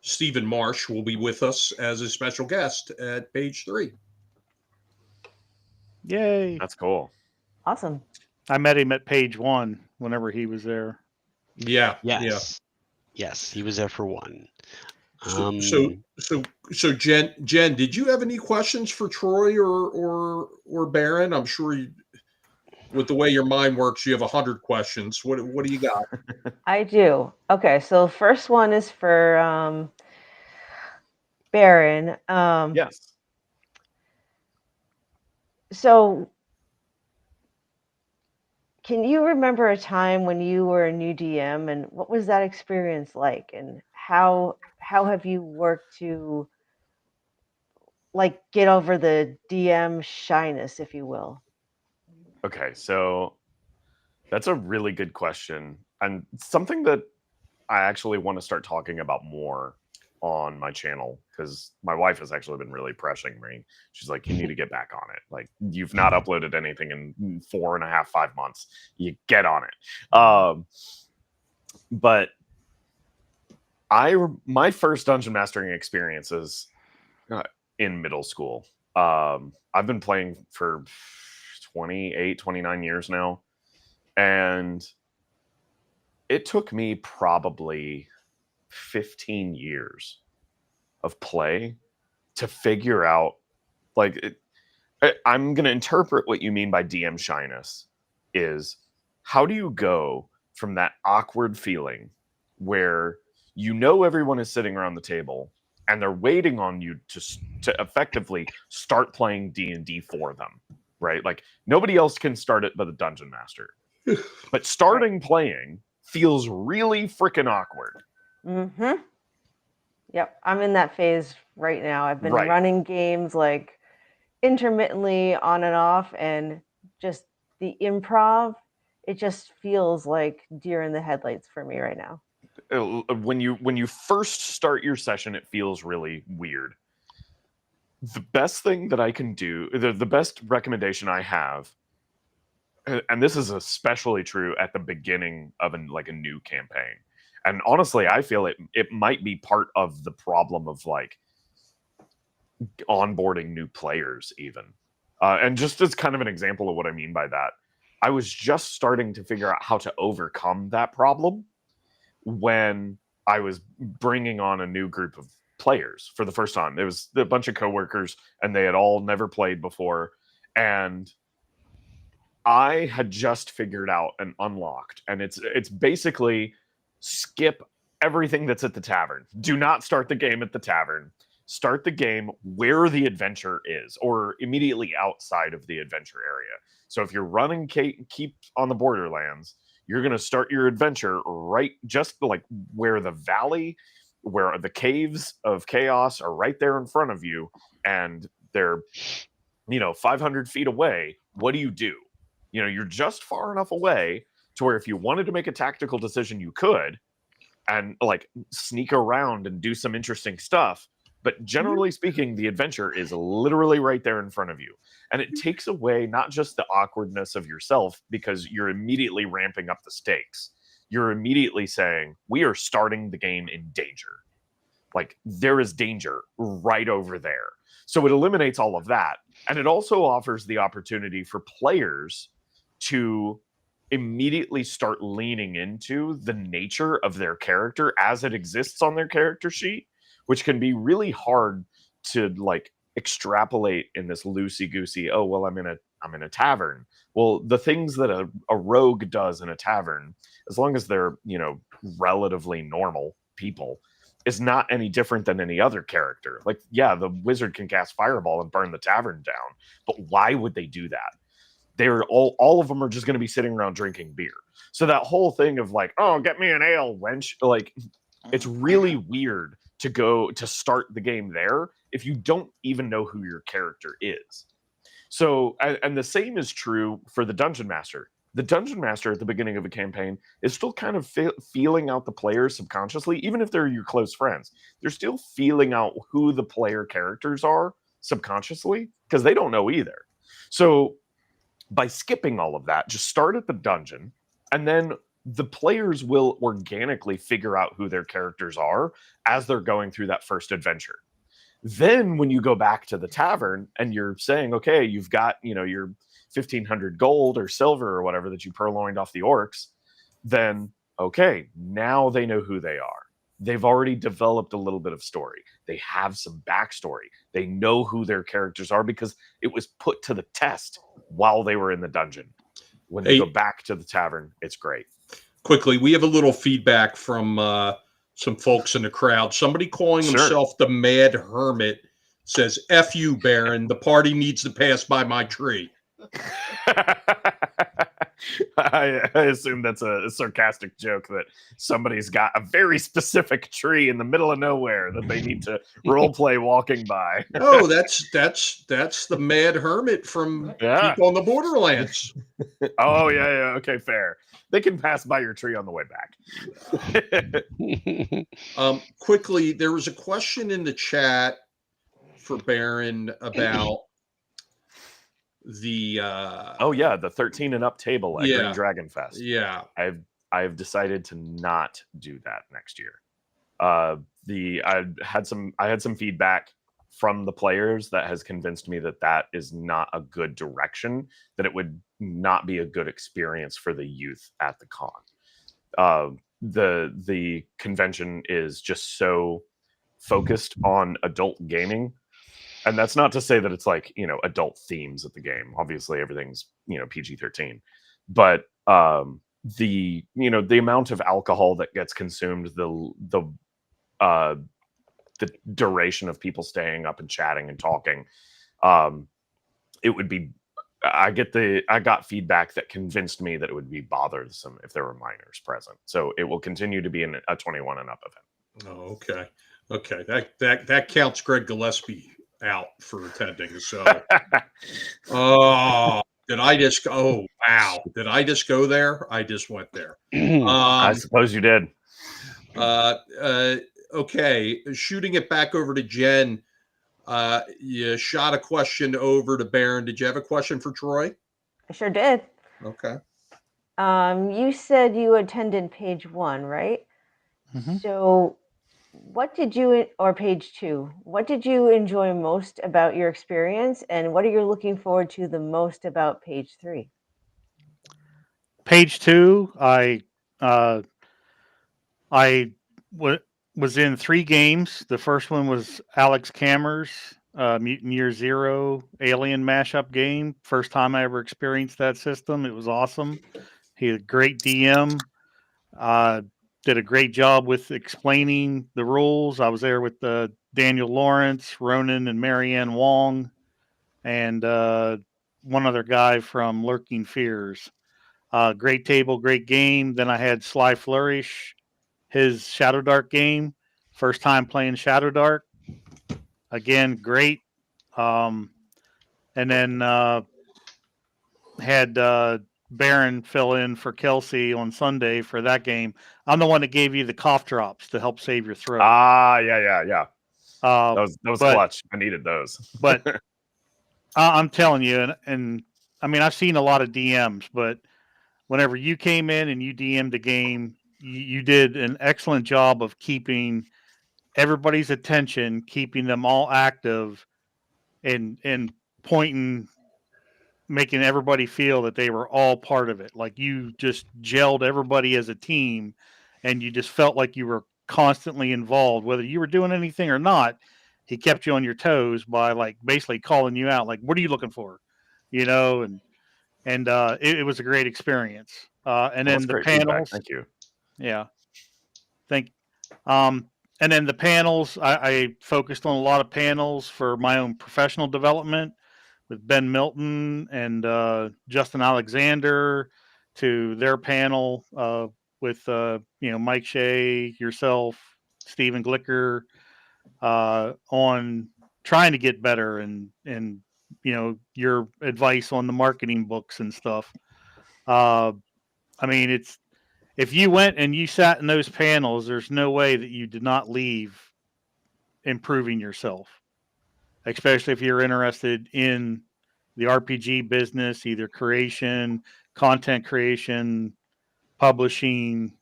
Stephen Marsh, will be with us as a special guest at Page 3. Yay. That's cool. Awesome. I met him at Page 1 whenever he was there. Yeah. Yes. Yes, he was there for one. So Jen, did you have any questions for Troy or Baron? I'm sure with the way your mind works, you have 100 questions. What do you got? I do. Okay, so first one is for Baron. Yes. So, can you remember a time when you were a new DM, and what was that experience like, and how have you worked to like get over the DM shyness, if you will? Okay, so that's a really good question, and something that I actually want to start talking about more on my channel, because my wife has actually been really pressing me. She's like, you need to get back on it. Like, you've not uploaded anything in 4.5, 5 months. You get on it. But my first dungeon mastering experiences in middle school. I've been playing for 28, 29 years now. And it took me probably 15 years of play to figure out, like, I'm going to interpret what you mean by DM shyness is how do you go from that awkward feeling where you know everyone is sitting around the table and they're waiting on you to effectively start playing D&D for them, right? Like, nobody else can start it but the dungeon master. But starting playing feels really freaking awkward. Mm-hmm. Yep, I'm in that phase right now. I've been running games like intermittently on and off, and just the improv, it just feels like deer in the headlights for me right now. When you first start your session, it feels really weird. The best thing that I can do, the best recommendation I have, and this is especially true at the beginning of a new campaign. And honestly, I feel it might be part of the problem of like onboarding new players even. And just as kind of an example of what I mean by that, I was just starting to figure out how to overcome that problem when I was bringing on a new group of players for the first time. It was a bunch of coworkers and they had all never played before. And I had just figured out and unlocked, and it's basically skip everything that's at the tavern. Do not start the game at the tavern. Start the game where the adventure is, or immediately outside of the adventure area. So if you're running Keep on the Borderlands, you're going to start your adventure right just like where the valley, where the caves of chaos are right there in front of you, and they're 500 feet away. What do? You're just far enough away to where if you wanted to make a tactical decision, you could, and like sneak around and do some interesting stuff. But generally speaking, the adventure is literally right there in front of you. And it takes away not just the awkwardness of yourself, because you're immediately ramping up the stakes. You're immediately saying, we are starting the game in danger. Like, there is danger right over there. So it eliminates all of that. And it also offers the opportunity for players to immediately start leaning into the nature of their character as it exists on their character sheet, which can be really hard to like extrapolate in this loosey-goosey, oh, well, I'm in a tavern. Well, the things that a rogue does in a tavern, as long as they're, relatively normal people, is not any different than any other character. Like, yeah, the wizard can cast fireball and burn the tavern down, but why would they do that? They're all of them are just going to be sitting around drinking beer. So that whole thing of like, oh, get me an ale, wench, like, it's really weird to start the game there if you don't even know who your character is. So, and the same is true for the dungeon master. The dungeon master at the beginning of a campaign is still kind of feeling out the players subconsciously, even if they're your close friends. They're still feeling out who the player characters are subconsciously, because they don't know either. So by skipping all of that, just start at the dungeon, and then the players will organically figure out who their characters are as they're going through that first adventure. Then when you go back to the tavern and you're saying, okay, you've got, your 1,500 gold or silver or whatever that you purloined off the orcs, then okay, now they know who they are. They've already developed a little bit of story. They have some backstory. They know who their characters are because it was put to the test while they were in the dungeon. When they go back to the tavern, it's great. Quickly, we have a little feedback from some folks in the crowd. Somebody calling himself the Mad Hermit says, "F you, Baron. The party needs to pass by my tree." I assume that's a sarcastic joke that somebody's got a very specific tree in the middle of nowhere that they need to role play walking by. Oh, that's the Mad Hermit from People on the Borderlands. Oh yeah. Okay, fair. They can pass by your tree on the way back. Quickly, there was a question in the chat for Baron about the the 13 and up table at Green Dragon Fest. Yeah. I've decided to not do that next year. I had some feedback from the players that has convinced me that is not a good direction, that it would not be a good experience for the youth at the con. The convention is just so focused on adult gaming. And that's not to say that it's like, adult themes at the game. Obviously everything's, PG-13. But the amount of alcohol that gets consumed, the duration of people staying up and chatting and talking, it would be I got feedback that convinced me that it would be bothersome if there were minors present. So it will continue to be a 21 and up event. Oh, okay. That counts Greg Gillespie out for attending. So did I just go there? I just went there. I suppose you did. Okay, shooting it back over to Jen. You shot a question over to Baron. Did you have a question for Troy? I sure did. Okay. You said you attended page 1, right? Mm-hmm. So what did you, or page 2, what did you enjoy most about your experience, and what are you looking forward to the most about page 3? Page 2, I was in 3 games. The first one was Alex Kammer's Mutant Year Zero Alien mashup game. First time I ever experienced that system. It was awesome. He had a great DM. Did a great job with explaining the rules. I was there with Daniel Lawrence, Ronan, and Marianne Wong, and one other guy from Lurking Fears. Great table, great game. Then I had Sly Flourish, his Shadow Dark game. First time playing Shadow Dark. Again, great. And then had Baron fill in for Kelsey on Sunday for that game. I'm the one that gave you the cough drops to help save your throat. Yeah. That was clutch. I needed those. But I'm telling you, and I mean, I've seen a lot of DMs, but whenever you came in and you DM'd the game, you did an excellent job of keeping everybody's attention, keeping them all active, and pointing, making everybody feel that they were all part of it. Like you just gelled everybody as a team, and you just felt like you were constantly involved, whether you were doing anything or not. He kept you on your toes by like basically calling you out, like, "What are you looking for?" And it was a great experience. And then the panels. Thank you. Yeah. And then the panels, I focused on a lot of panels for my own professional development with Ben Milton and Justin Alexander, to their panel with Mike Shea, yourself, Stephen Glicker, on trying to get better and your advice on the marketing books and stuff. I mean, if you went and you sat in those panels, there's no way that you did not leave improving yourself, especially if you're interested in the RPG business, either creation, content creation, publishing.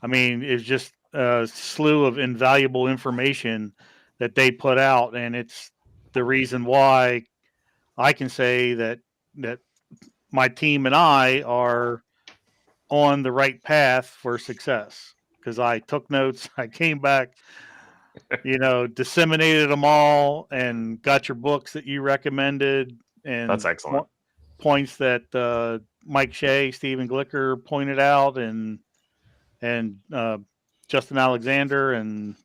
I mean, it's just a slew of invaluable information that they put out. And it's the reason why I can say that my team and I are on the right path for success because I took notes. I came back, disseminated them all and got your books that you recommended and That's excellent. Points that Mike Shea, Stephen Glicker pointed out, and Justin Alexander, and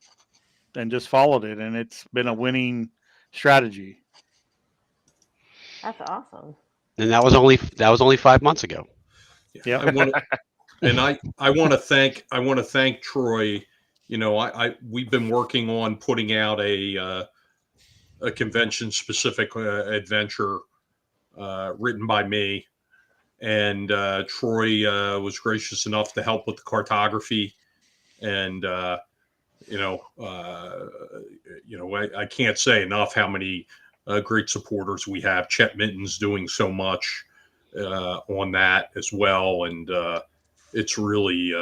just followed it, and it's been a winning strategy. That's awesome. And that was only 5 months ago. Yeah, I want to thank Troy. We've been working on putting out a convention specific adventure written by me, and Troy was gracious enough to help with the cartography, and I can't say enough how many great supporters we have. Chet Minton's doing so much on that as well, and it's really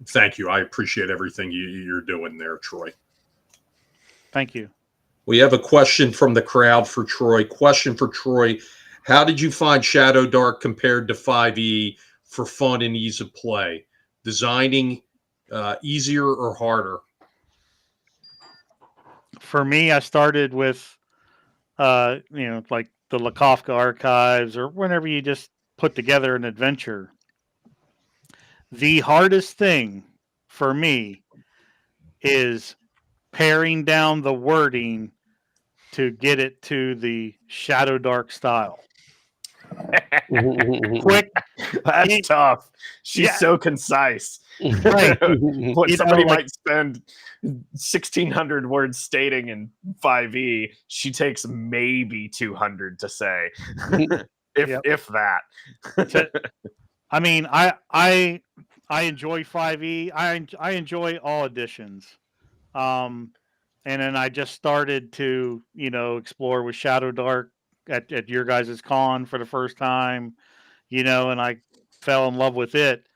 thank you. I appreciate everything you're doing there, Troy. Thank you. We have a question from the crowd for Troy. Question for Troy: how did you find Shadow Dark compared to 5e for fun and ease of play? Designing easier or harder? For me, I started with like the Lakofka archives, or whenever you just put together an adventure. The hardest thing for me is paring down the wording to get it to the Shadow Dark style. Quick. That's tough. She's so concise. Right. What somebody might spend 1,600 words stating in 5e, she takes maybe 200 to say, if that. I mean, I enjoy 5e. I enjoy all editions. And then I just started to, explore with Shadow Dark at your guys' con for the first time, and I fell in love with it.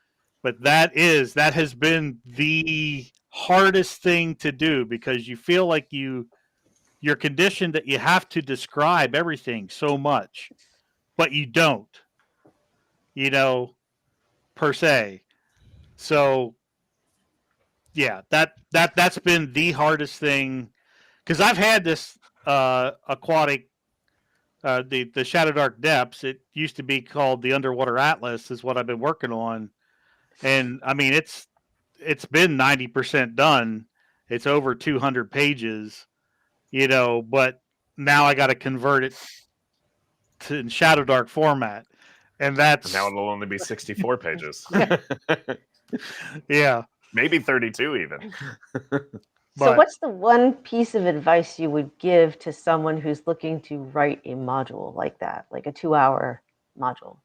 But that has been the hardest thing to do because you feel like you're conditioned that you have to describe everything so much, but you don't, per se. So yeah, that's been the hardest thing because I've had this aquatic, the Shadow Dark Depths. It used to be called the Underwater Atlas, is what I've been working on, and I mean it's been 90% done. It's over 200 pages, but now I got to convert it to Shadow Dark format, and that's now it'll only be 64 pages. Yeah. Maybe 32 even. So what's the one piece of advice you would give to someone who's looking to write a module like that, like a 2-hour module?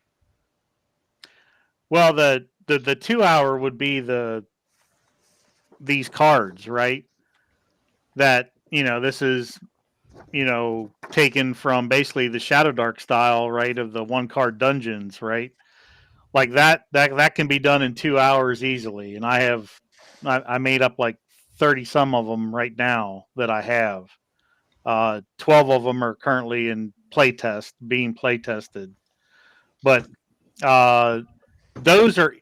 Well, the 2-hour would be these cards, right? That, this is, taken from basically the Shadow Dark style, right? Of the 1-card dungeons, right? Like that can be done in 2 hours easily. And I made up like 30 some of them right now that I have. 12 of them are currently in being play tested. But those are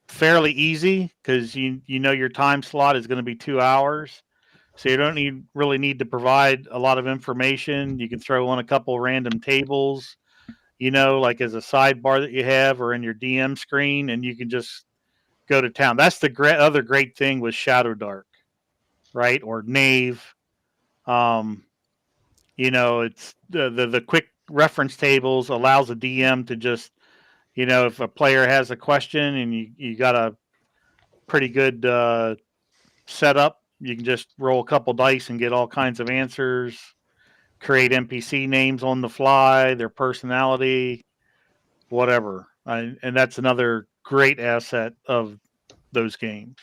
fairly easy because you know your time slot is going to be 2 hours. So you don't really need to provide a lot of information. You can throw on a couple random tables, like as a sidebar that you have or in your DM screen, and you can just go to town. That's the other great thing with Shadow Dark, right? Or Knave. It's the quick reference tables allows a DM to just, if a player has a question and you got a pretty good setup, you can just roll a couple dice and get all kinds of answers, create NPC names on the fly, their personality, whatever. And that's another great asset of those games.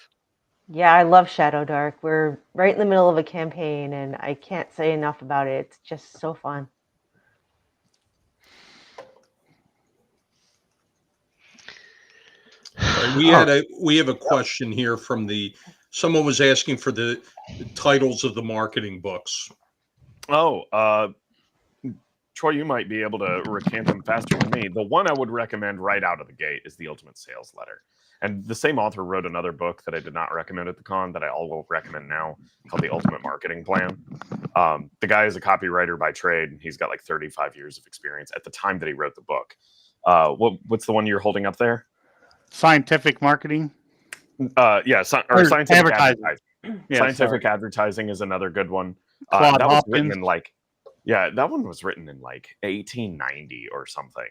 Yeah, I love Shadow Dark. We're right in the middle of a campaign, and I can't say enough about it. It's just so fun. Right, we have a question here from someone was asking for the titles of the marketing books. Oh, Troy, you might be able to recant them faster than me. The one I would recommend right out of the gate is the Ultimate Sales Letter. And the same author wrote another book that I did not recommend at the con that I will recommend now, called The Ultimate Marketing Plan. The guy is a copywriter by trade, and he's got like 35 years of experience at the time that he wrote the book. What's the one you're holding up there? Scientific marketing. Scientific advertising. Yeah, Scientific advertising is another good one. Claude that was Hopkins. written in that one was written in like 1890 or something.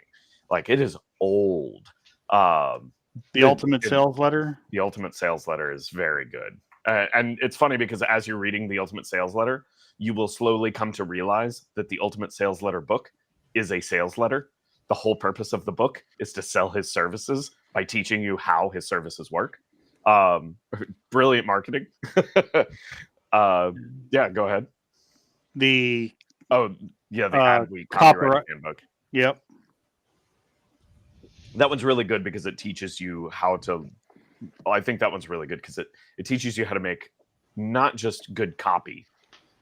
Like, it is old. The Ultimate Sales Letter. The Ultimate Sales Letter is very good. And it's funny because as you're reading the Ultimate Sales Letter, you will slowly come to realize that the Ultimate Sales Letter book is a sales letter. The whole purpose of the book is to sell his services by teaching you how his services work. Brilliant marketing. Yeah, go ahead. The ad week copyright handbook. Yep. That one's really good because it teaches you how to. I think that one's really good because it teaches you how to make not just good copy,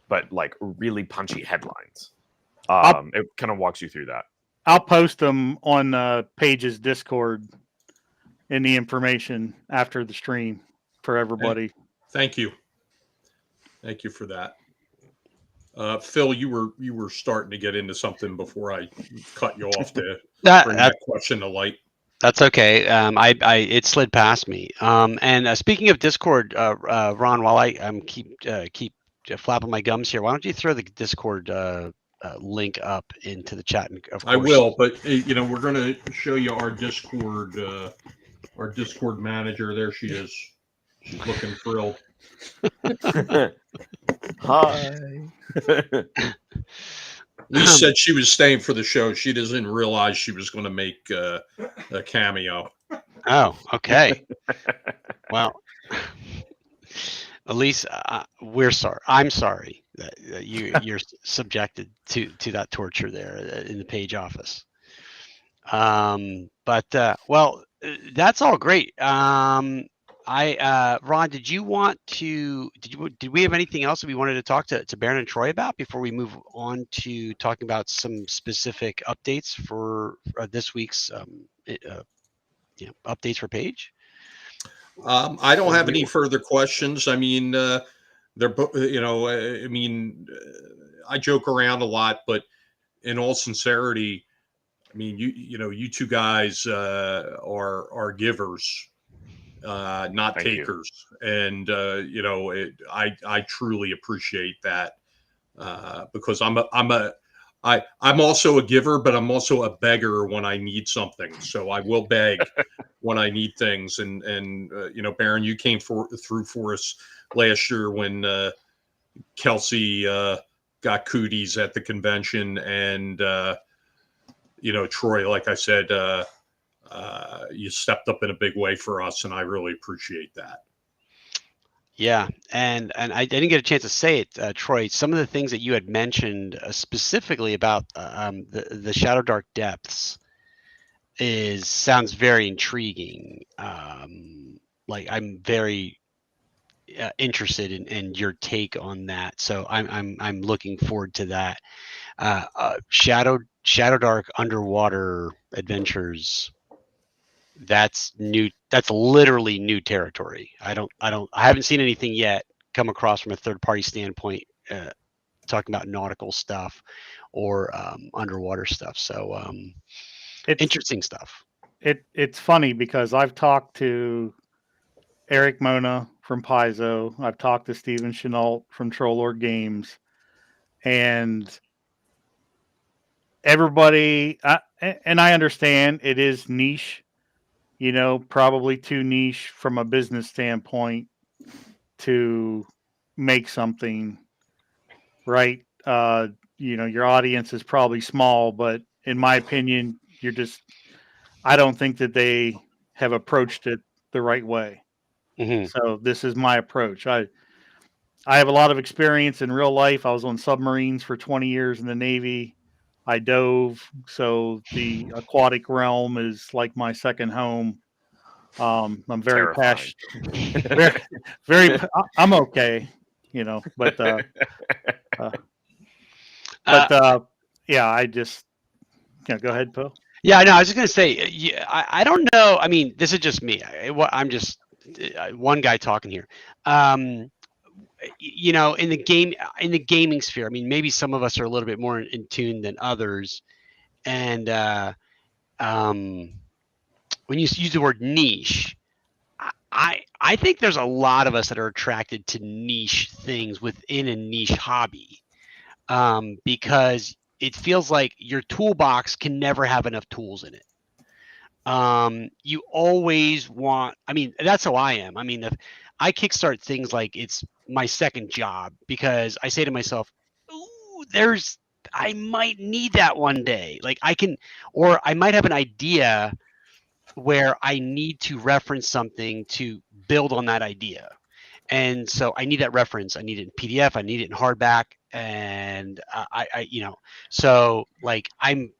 but like really punchy headlines. It kind of walks you through that. I'll post them on Paige's Discord in the information after the stream for everybody. Thank you for that. Phil, you were starting to get into something before I cut you off to bring that question to light. That's okay. It slid past me. And speaking of Discord, Ron, while I'm keep flapping my gums here, why don't you throw the Discord link up into the chat? And of course, I will, but we're going to show you our Discord manager. There she is. She's looking thrilled. Hi. Lisa said she was staying for the show. She doesn't realize she was going to make a cameo. Oh, okay. Well, Elise, we're sorry. I'm sorry that you're subjected to that torture there in the Paige office. But that's all great. Ron, did we have anything else that we wanted to talk to Baron and Troy about before we move on to talking about some specific updates for this week's updates for Paige? I don't have any further questions. I mean, I joke around a lot, but in all sincerity, I mean, you two guys are givers. Not Thank takers. You. And, I truly appreciate that because I'm also a giver, but I'm also a beggar when I need something. So I will beg when I need things. And Baron, you came through for us last year when Kelsey got cooties at the convention. And, Troy, like I said, you stepped up in a big way for us, and I really appreciate that. Yeah, and I didn't get a chance to say it, Troy. Some of the things that you had mentioned specifically about the Shadow Dark Depths sounds very intriguing. Like, I'm very interested in your take on that, so I'm looking forward to that. Shadow Dark underwater adventures. That's new. That's literally new territory. I haven't seen anything yet come across from a third party standpoint, talking about nautical stuff or underwater stuff. So it's interesting stuff. It's funny because I've talked to Eric Mona from Paizo. I've talked to Steven Chenault from Trollord Games, and everybody, and I understand it is niche. Probably too niche from a business standpoint to make something right. Your audience is probably small, but in my opinion, I don't think that they have approached it the right way. Mm-hmm. So this is my approach. I have a lot of experience in real life. I was on submarines for 20 years in the Navy. I dove, so the aquatic realm is like my second home. I'm very passionate. I'm okay, but yeah, I just go ahead, Poe. Yeah, no, I was just gonna say, yeah, I don't know. I mean, this is just me. I'm just one guy talking here. In the gaming sphere, I mean, maybe some of us are a little bit more in tune than others. And when you use the word niche, I think there's a lot of us that are attracted to niche things within a niche hobby, because it feels like your toolbox can never have enough tools in it. You always want, I mean, that's how I am. I mean, if I kickstart things like it's my second job, because I say to myself, ooh, I might need that one day. Like or I might have an idea where I need to reference something to build on that idea. And so I need that reference. I need it in PDF. I need it in hardback. And so like I'm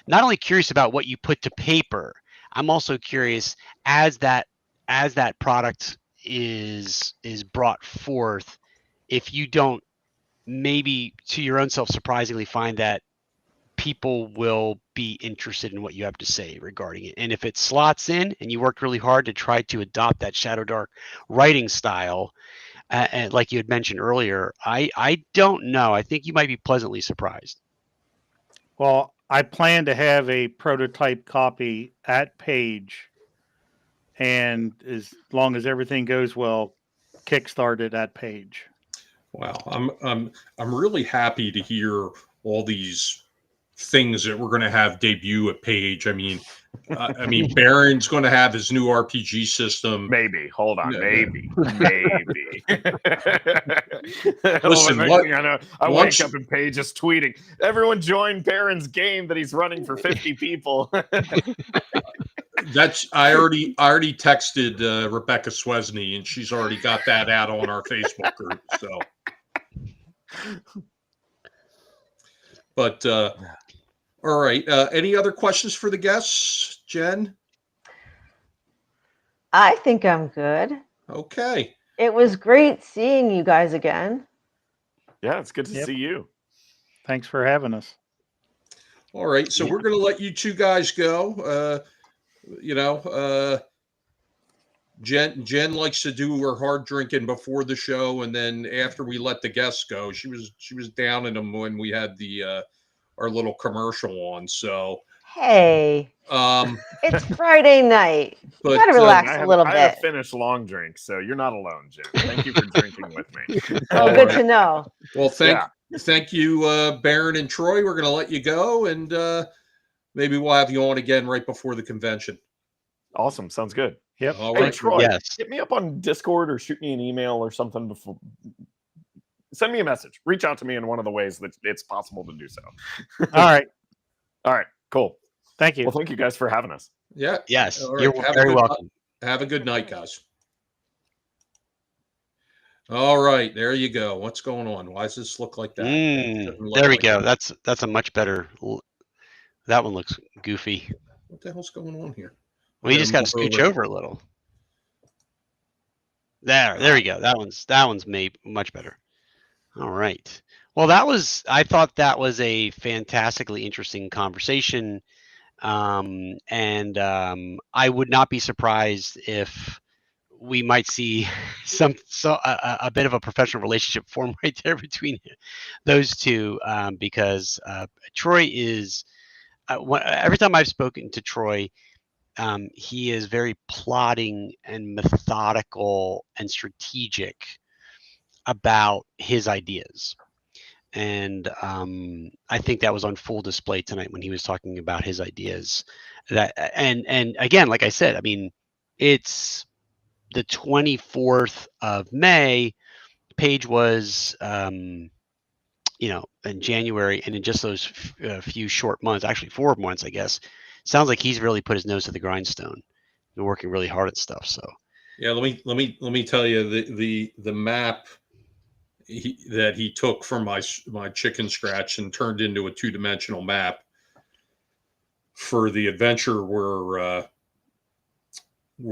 not only curious about what you put to paper, I'm also curious as that product is brought forth, if you don't maybe to your own self surprisingly find that people will be interested in what you have to say regarding it. And if it slots in and you worked really hard to try to adopt that Shadow Dark writing style, and like you had mentioned earlier, I don't know. I think you might be pleasantly surprised. Well, I plan to have a prototype copy at Page, and as long as everything goes well, kickstart it at Page. Wow, I'm really happy to hear all these things that we're going to have debut at Page. I mean, Baron's going to have his new RPG system. Maybe. Hold on. Maybe. Listen, I wake up and Paige is tweeting, everyone join Baron's game that he's running for 50 people. I already texted Rebecca Swesney, and she's already got that out on our Facebook group. So, but all right. Any other questions for the guests, Jen? I think I'm good. Okay. It was great seeing you guys again. Yeah, it's good to see you. Thanks for having us. All right. So we're going to let you two guys go. Jen likes to do her hard drinking before the show, and then after we let the guests go, she was down in them when we had the our little commercial on. So hey, it's Friday night. You gotta relax a little bit. I have finished long drinks, so you're not alone, Jen. Thank you for drinking with me. Oh, good to know. Well, thank you, Baron and Troy. We're going to let you go, and maybe we'll have you on again right before the convention. Awesome. Sounds good. Yep. All hey, right. Troy, hit me up on Discord or shoot me an email or something before. Send me a message. Reach out to me in one of the ways that it's possible to do so. All right. All right. Cool. Thank you. Well, thank you guys for having us. Yeah. Yes. Right. You're very welcome. Have a good night, guys. All right. There you go. What's going on? Why does this look like that? There we go. That's a much better. That one looks goofy. What the hell's going on here? Well, you just got to scooch over a little. There we go. That one's made much better. All right. Well, I thought that was a fantastically interesting conversation. And I would not be surprised if we might see a bit of a professional relationship form right there between those two, because Troy is, every time I've spoken to Troy, he is very plotting and methodical and strategic about his ideas. And I think that was on full display tonight when he was talking about his ideas. And again, like I said, I mean, it's the 24th of May. Page was, in January, and in just those few short months, actually 4 months, I guess, sounds like he's really put his nose to the grindstone. Been working really hard at stuff. So yeah, let me tell you the map that he took from my chicken scratch and turned into a 2-dimensional map for the adventure we're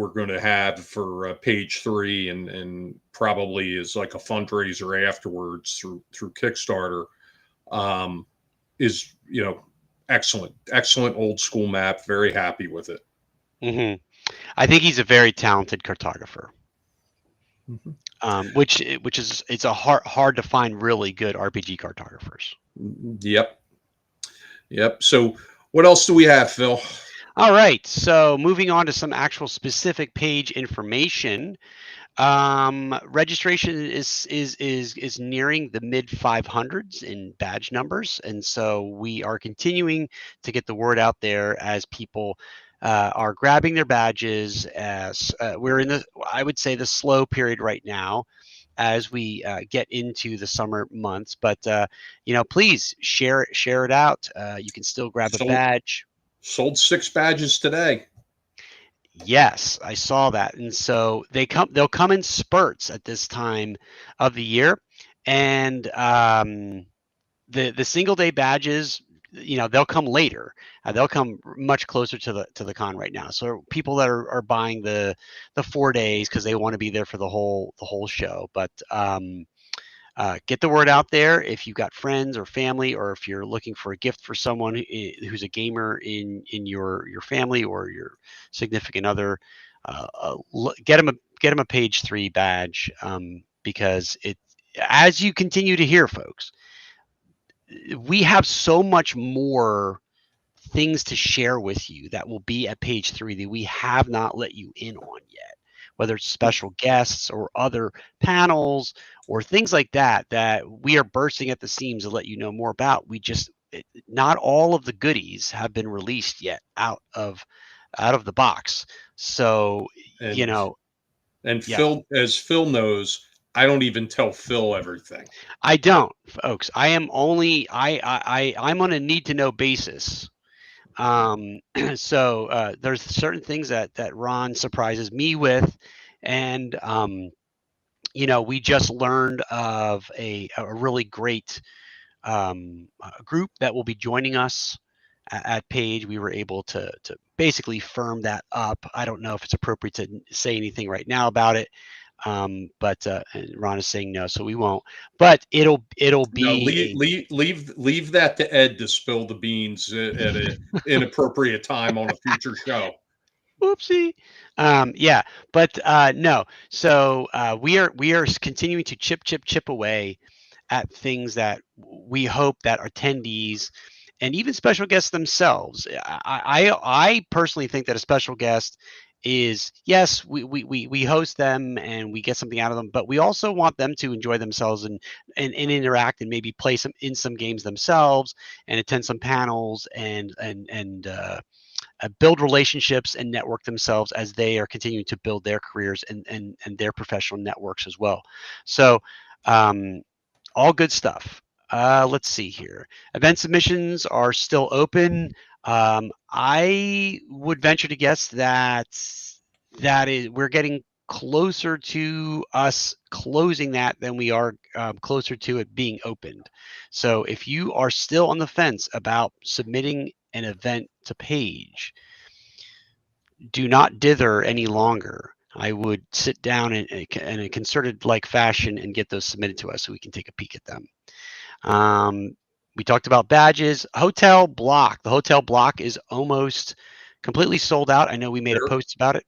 going to have for Page 3 and probably is like a fundraiser afterwards through Kickstarter. is, excellent old school map. Very happy with it. I think he's a very talented cartographer. Which is it's a hard to find really good RPG cartographers. Yep. So what else do we have, Phil? All right. So moving on to some actual specific page information. Registration is nearing the mid 500s in badge numbers, and so we are continuing to get the word out there as people are grabbing their badges. As we're in I would say, the slow period right now, as we get into the summer months. But please share it out. You can still grab a badge. Sold 6 badges today. Yes, I saw that. And so they'll come in spurts at this time of the year. And the single day badges, they'll come later. They'll come much closer to the con right now. So people that are buying the 4 days because they want to be there for the whole show. But get the word out there if you've got friends or family, or if you're looking for a gift for someone who's a gamer in your family or your significant other. Get them a page 3 badge, because as you continue to hear, folks, we have so much more things to share with you that will be at page 3 that we have not let you in on yet, whether it's special guests or other panels or things like that we are bursting at the seams to let you know more about. Not all of the goodies have been released yet out of the box. So, and Phil, as Phil knows, I don't even tell Phil everything. I don't, folks. I am only I'm on a need to know basis. So there's certain things that Ron surprises me with, and we just learned of a really great group that will be joining us at Page. We were able to basically firm that up. I don't know if it's appropriate to say anything right now about it, but Ron is saying no, so we won't. But it'll be leave that to Ed to spill the beans at an inappropriate time on a future show. Whoopsie. Yeah, but no. So we are continuing to chip away at things that we hope that attendees and even special guests themselves. I personally think that a special guest is, yes, we host them and we get something out of them, but we also want them to enjoy themselves and interact and maybe play some games themselves and attend some panels and build relationships and network themselves as they are continuing to build their careers and their professional networks as well. So all good stuff. Let's see here. Event submissions are still open. I would venture to guess that we're getting closer to us closing that than we are closer to it being opened. So if you are still on the fence about submitting an event to Page, do not dither any longer. I would sit down in a concerted fashion and get those submitted to us so we can take a peek at them. We talked about badges. Hotel block. The hotel block is almost completely sold out. I know we made a post about it.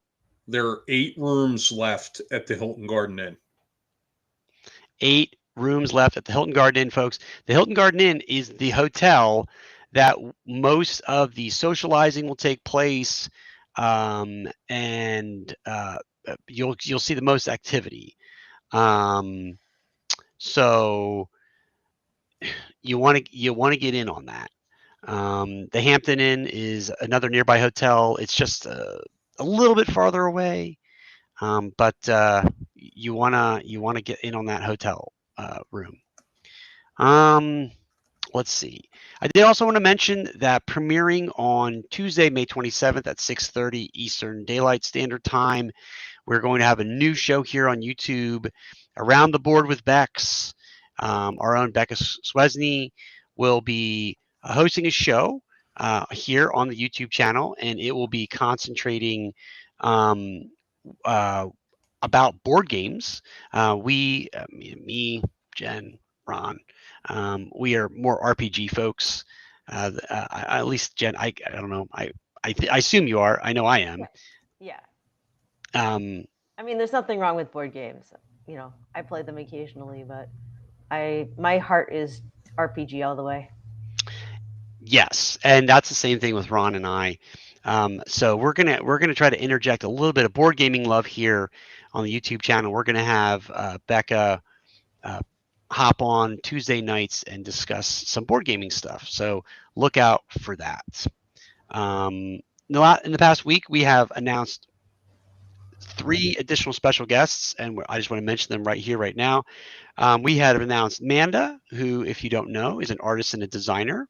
There are 8 rooms left at the Hilton Garden Inn. 8 rooms left at the Hilton Garden Inn, folks. The Hilton Garden Inn is the hotel that most of the socializing will take place, and you'll see the most activity. So you want to get in on that. The Hampton Inn is another nearby hotel. It's just a little bit farther away, but you wanna get in on that hotel room. Let's see. I did also want to mention that premiering on Tuesday, May 27th at 6:30 Eastern Daylight Standard Time, we're going to have a new show here on YouTube, Around the Board with Bex. Our own Becca Swesney will be hosting a show here on the YouTube channel, and it will be concentrating about board games. Me, Jen, Ron. We are more RPG folks. At least Jen, I don't know. I assume you are. I know I am. Yeah. I mean, there's nothing wrong with board games. You know, I play them occasionally, but my heart is RPG all the way. Yes, and that's the same thing with Ron and I. So we're gonna try to interject a little bit of board gaming love here on the YouTube channel. We're gonna have Becca hop on Tuesday nights and discuss some board gaming stuff. So look out for that. In the past week, we have announced 3 additional special guests, and I just want to mention them right here, right now. We had announced Manda, who, if you don't know, is an artist and a designer.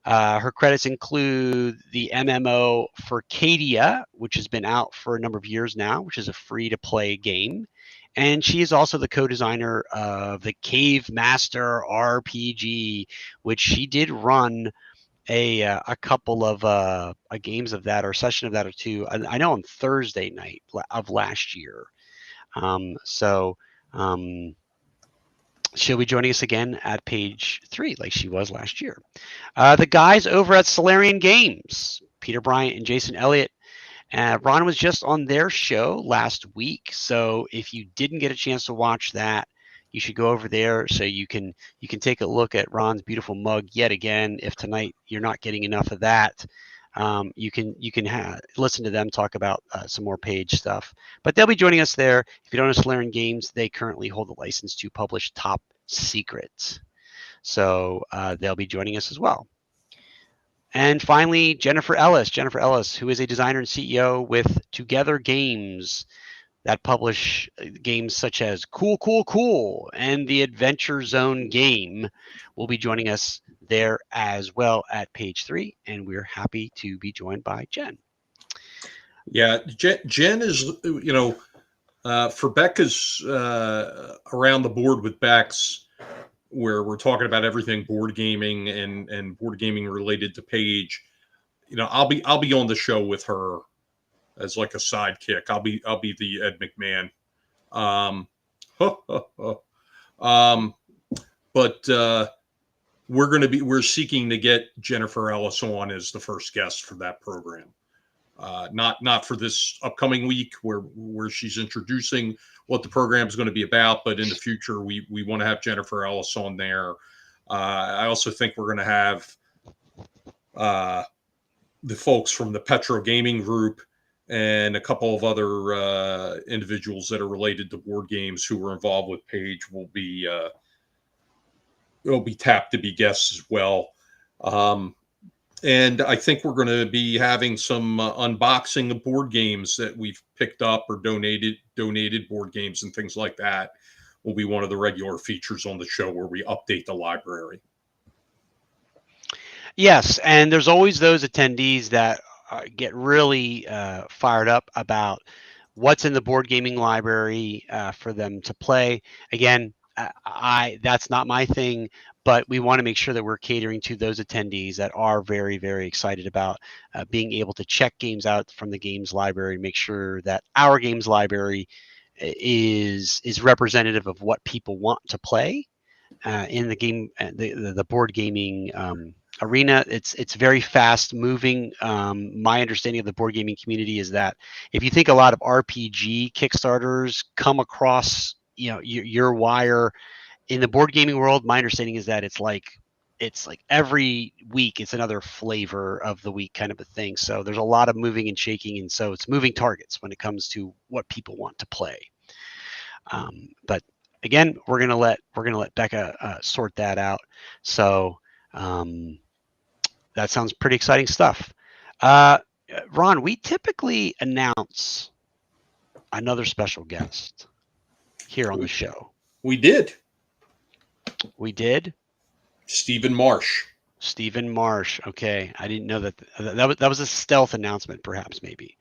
Her credits include the MMO Furcadia, which has been out for a number of years now, which is a free-to-play game. And she is also the co-designer of the Cave Master RPG, which she did run a couple of games of that, or a session of that or two. I know on Thursday night of last year. She'll be joining us again at page 3, like she was last year. The guys over at Solarian Games, Peter Bryant and Jason Elliott. Ron was just on their show last week, so if you didn't get a chance to watch that, you should go over there so you can take a look at Ron's beautiful mug yet again. If tonight you're not getting enough of that, you can listen to them talk about some more page stuff. But they'll be joining us there. If you don't know Solarian Games, they currently hold the license to publish Top Secret, so they'll be joining us as well. And finally, Jennifer Ellis, who is a designer and CEO with Together Games that publish games such as Cool, Cool, Cool and the Adventure Zone game, will be joining us there as well at page 3. And we're happy to be joined by Jen. Yeah, Jen is, for Becca's around the board with Bex, where we're talking about everything board gaming and board gaming related to Paige. I'll be on the show with her as like a sidekick. I'll be the Ed McMahon. But we're seeking to get Jennifer Ellis on as the first guest for that program. Not for this upcoming week where she's introducing what the program is going to be about, but in the future we want to have Jennifer Ellis on there. I also think we're going to have the folks from the Petro Gaming Group and a couple of other individuals that are related to board games who were involved with Paige will be tapped to be guests as well. And I think we're going to be having some unboxing of board games that we've picked up or donated board games and things like that. Will be one of the regular features on the show where we update the library. Yes, and there's always those attendees that get really fired up about what's in the board gaming library for them to play. Again, that's not my thing, but we want to make sure that we're catering to those attendees that are very, very excited about being able to check games out from the games library, make sure that our games library is representative of what people want to play in the game, the board gaming arena. It's very fast moving. My understanding of the board gaming community is that if you think a lot of RPG Kickstarters come across your wire in the board gaming world, my understanding is that it's like every week it's another flavor of the week kind of a thing. So there's a lot of moving and shaking, and so it's moving targets when it comes to what people want to play. But again, we're gonna let Becca sort that out. So that sounds pretty exciting stuff. Ron, we typically announce another special guest here on the show. We did. Stephen Marsh. Stephen Marsh. Okay, I didn't know that was a stealth announcement, perhaps, maybe.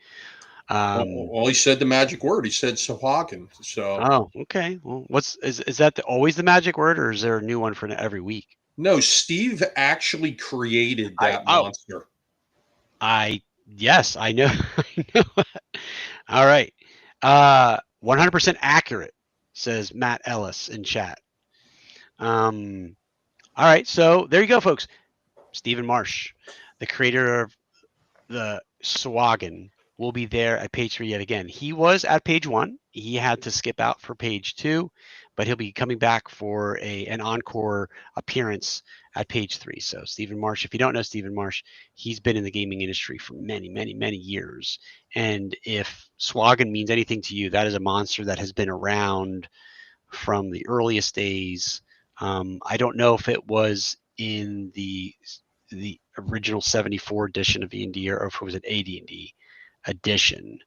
Well, he said the magic word. He said Sohagen. So. Oh, okay. Well, is that always the magic word, or is there a new one for every week? No, Steve actually created that monster. Yes, I know. I know. All right. 100% accurate, says Matt Ellis in chat. All right, so there you go, folks. Stephen Marsh, the creator of the Swaggin, will be there at page 3 yet again. He was at page 1. He had to skip out for page 2, but he'll be coming back for an encore appearance at page 3. So Stephen Marsh, if you don't know Stephen Marsh, he's been in the gaming industry for many, many, many years. And if Swaggin means anything to you, that is a monster that has been around from the earliest days. I don't know if it was in the original 74 edition of D&D or if it was an AD&D edition.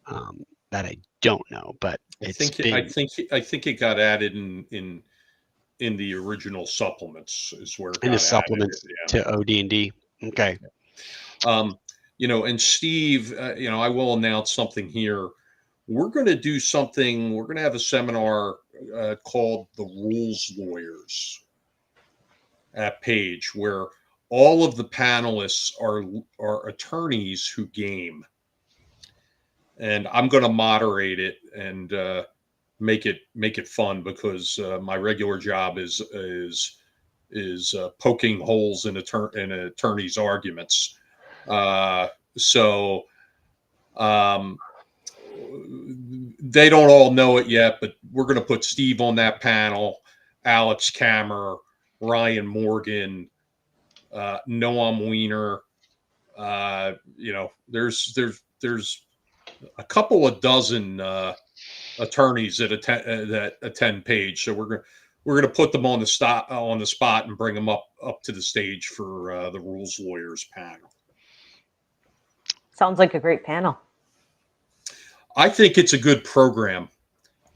That I don't know, but I think it got added in the original supplements is where it got in the added. supplements to OD&D. Okay. And Steve, I will announce something here. We're going to do something. We're going to have a seminar called the Rules Lawyers at Page, where all of the panelists are attorneys who game, and I'm going to moderate it and make it fun because my regular job is poking holes in attorneys' arguments. So they don't all know it yet, but we're going to put Steve on that panel, Alex Kammer, Ryan Morgan, Noam Wiener. There's a couple of dozen attorneys that attend Page, so we're going to put them on the spot and bring them up to the stage for the Rules Lawyers panel. Sounds like a great panel. I think it's a good program.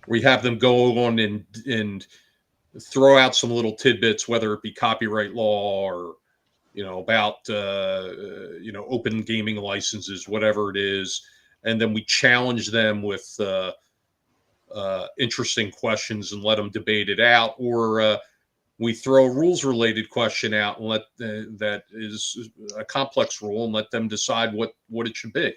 We have them go on and throw out some little tidbits, whether it be copyright law or about open gaming licenses, whatever it is, and then we challenge them with interesting questions and let them debate it out, or we throw a rules-related question out and let that is a complex rule and let them decide what it should be.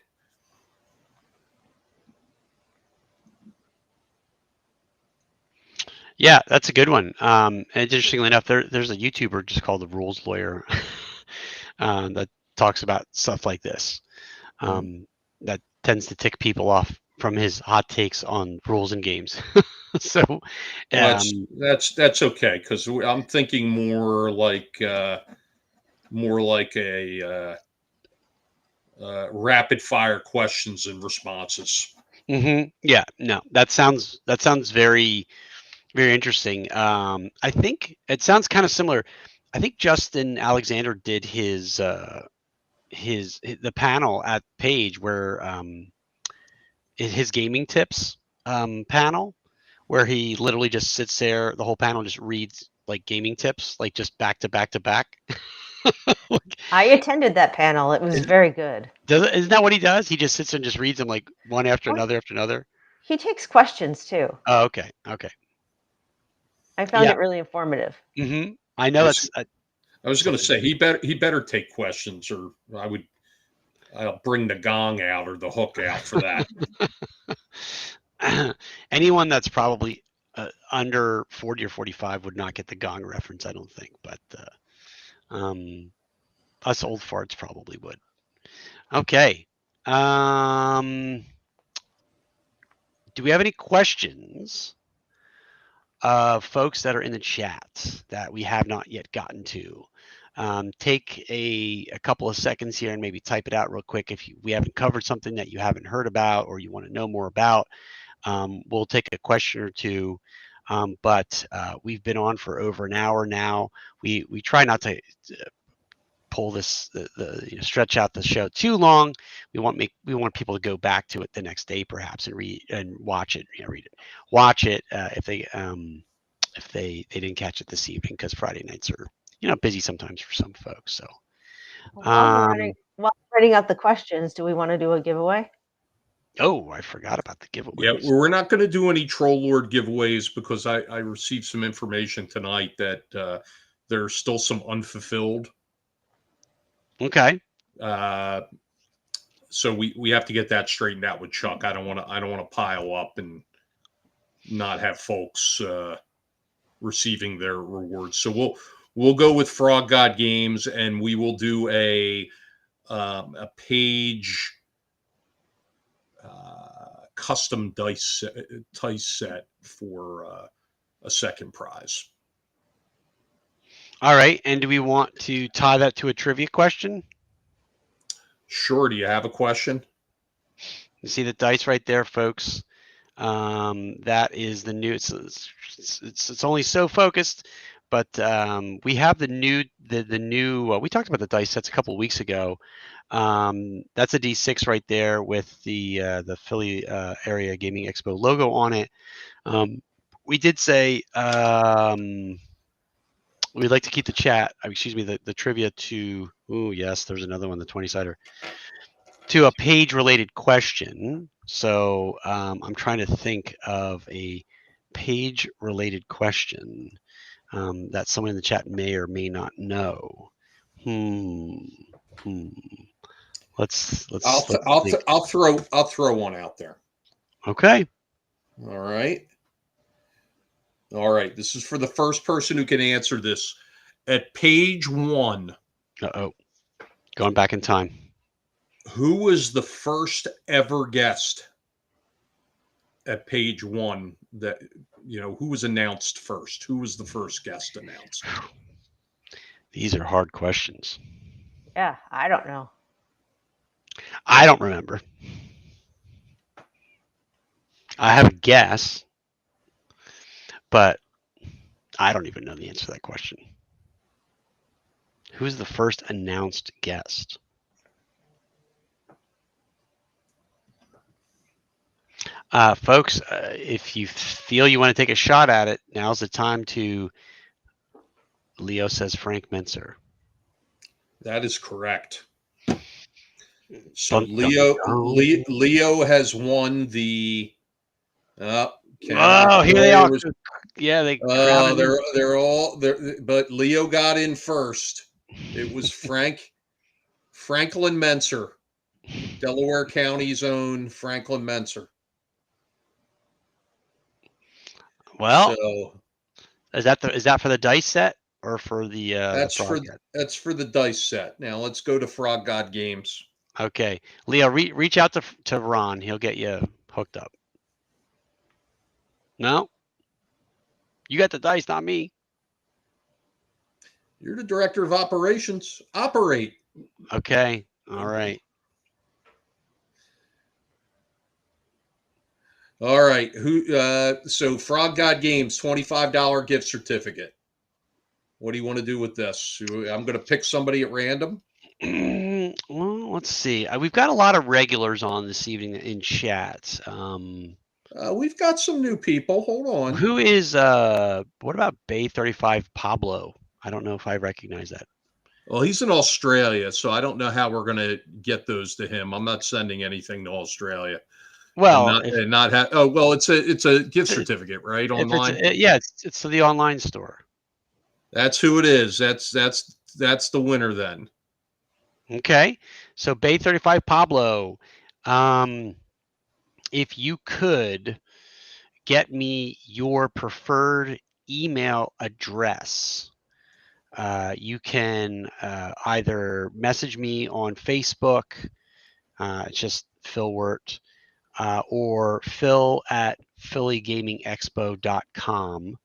Yeah, that's a good one. And interestingly enough, there's a YouTuber just called the Rules Lawyer that talks about stuff like this. That tends to tick people off from his hot takes on rules and games. So that's okay, because I'm thinking more like a rapid fire questions and responses. Yeah, no, that sounds very, very interesting. I think it sounds kind of similar. I think Justin Alexander did the panel at Page where his gaming tips panel, where he literally just sits there, the whole panel just reads like gaming tips, like just back to back to back. I attended that panel. It was very good. Isn't that what he does? He just sits and just reads them like one after another after another. He takes questions too. Oh, okay. I found it really informative. I know that's. I was going to say he better take questions, or I'll bring the gong out or the hook out for that. Anyone that's probably under 40 or 45 would not get the gong reference, I don't think, but us old farts probably would. Okay. Do we have any questions of folks that are in the chat that we have not yet gotten to? Take a couple of seconds here and maybe type it out real quick if we haven't covered something that you haven't heard about or you want to know more about. We'll take a question or two, but we've been on for over an hour now. We try not to pull this stretch out the show too long. We want people to go back to it the next day perhaps and read and watch it. Watch it if they didn't catch it this evening, because Friday nights are busy sometimes for some folks. So while writing out the questions, do we want to do a giveaway? Oh, I forgot about the giveaway. Yeah, we're not going to do any Troll Lord giveaways because I received some information tonight that there's still some unfulfilled. Okay. So we have to get that straightened out with Chuck. I don't want to pile up and not have folks receiving their rewards. So we'll go with Frog God Games, and we will do a page custom dice set for a second prize. All right. And do we want to tie that to a trivia question? Sure. Do you have a question? You see the dice right there, folks. That is the new. It's only so focused, but we have the new. We talked about the dice sets a couple of weeks ago. That's a D6 right there with the Philly Area Gaming Expo logo on it. We did say we'd like to keep the chat. Excuse me, the trivia to. Oh yes, there's another one, the 20-sider. To a page-related question. So I'm trying to think of a page-related question that someone in the chat may or may not know. Let's. I'll throw one out there. Okay. All right. This is for the first person who can answer this. At page 1. Going back in time. Who was the first ever guest at page 1 that, who was announced first? Who was the first guest announced? These are hard questions. Yeah, I don't know. I don't remember. I have a guess, but I don't even know the answer to that question. Who's the first announced guest? Folks, if you feel you want to take a shot at it, now's the time to. Leo says Frank Menser. That is correct. So Leo has won the. Here they are. Yeah, they're all there, but Leo got in first. It was Franklin Menser, Delaware County's own Franklin Menser. Well, is that for the dice set or for the? That's for the dice set. Now let's go to Frog God Games. Okay, Leo, reach out to Ron. He'll get you hooked up. No, you got the dice, not me. You're the director of operations. Operate. Okay. All right. All right. So Frog God Games, $25 gift certificate. What do you want to do with this? I'm going to pick somebody at random. Well, let's see. We've got a lot of regulars on this evening in chat. We've got some new people. Hold on. Who is what about Bay 35 Pablo? I don't know if I recognize that. Well, he's in Australia, so I don't know how we're going to get those to him. I'm not sending anything to Australia. Well, it's a gift certificate, right? Online. It's to the online store. That's who it is. That's the winner then. Okay, so Bay 35 Pablo, if you could get me your preferred email address, you can either message me on Facebook, it's just Phil Wirt, or phil@phillygamingexpo.com.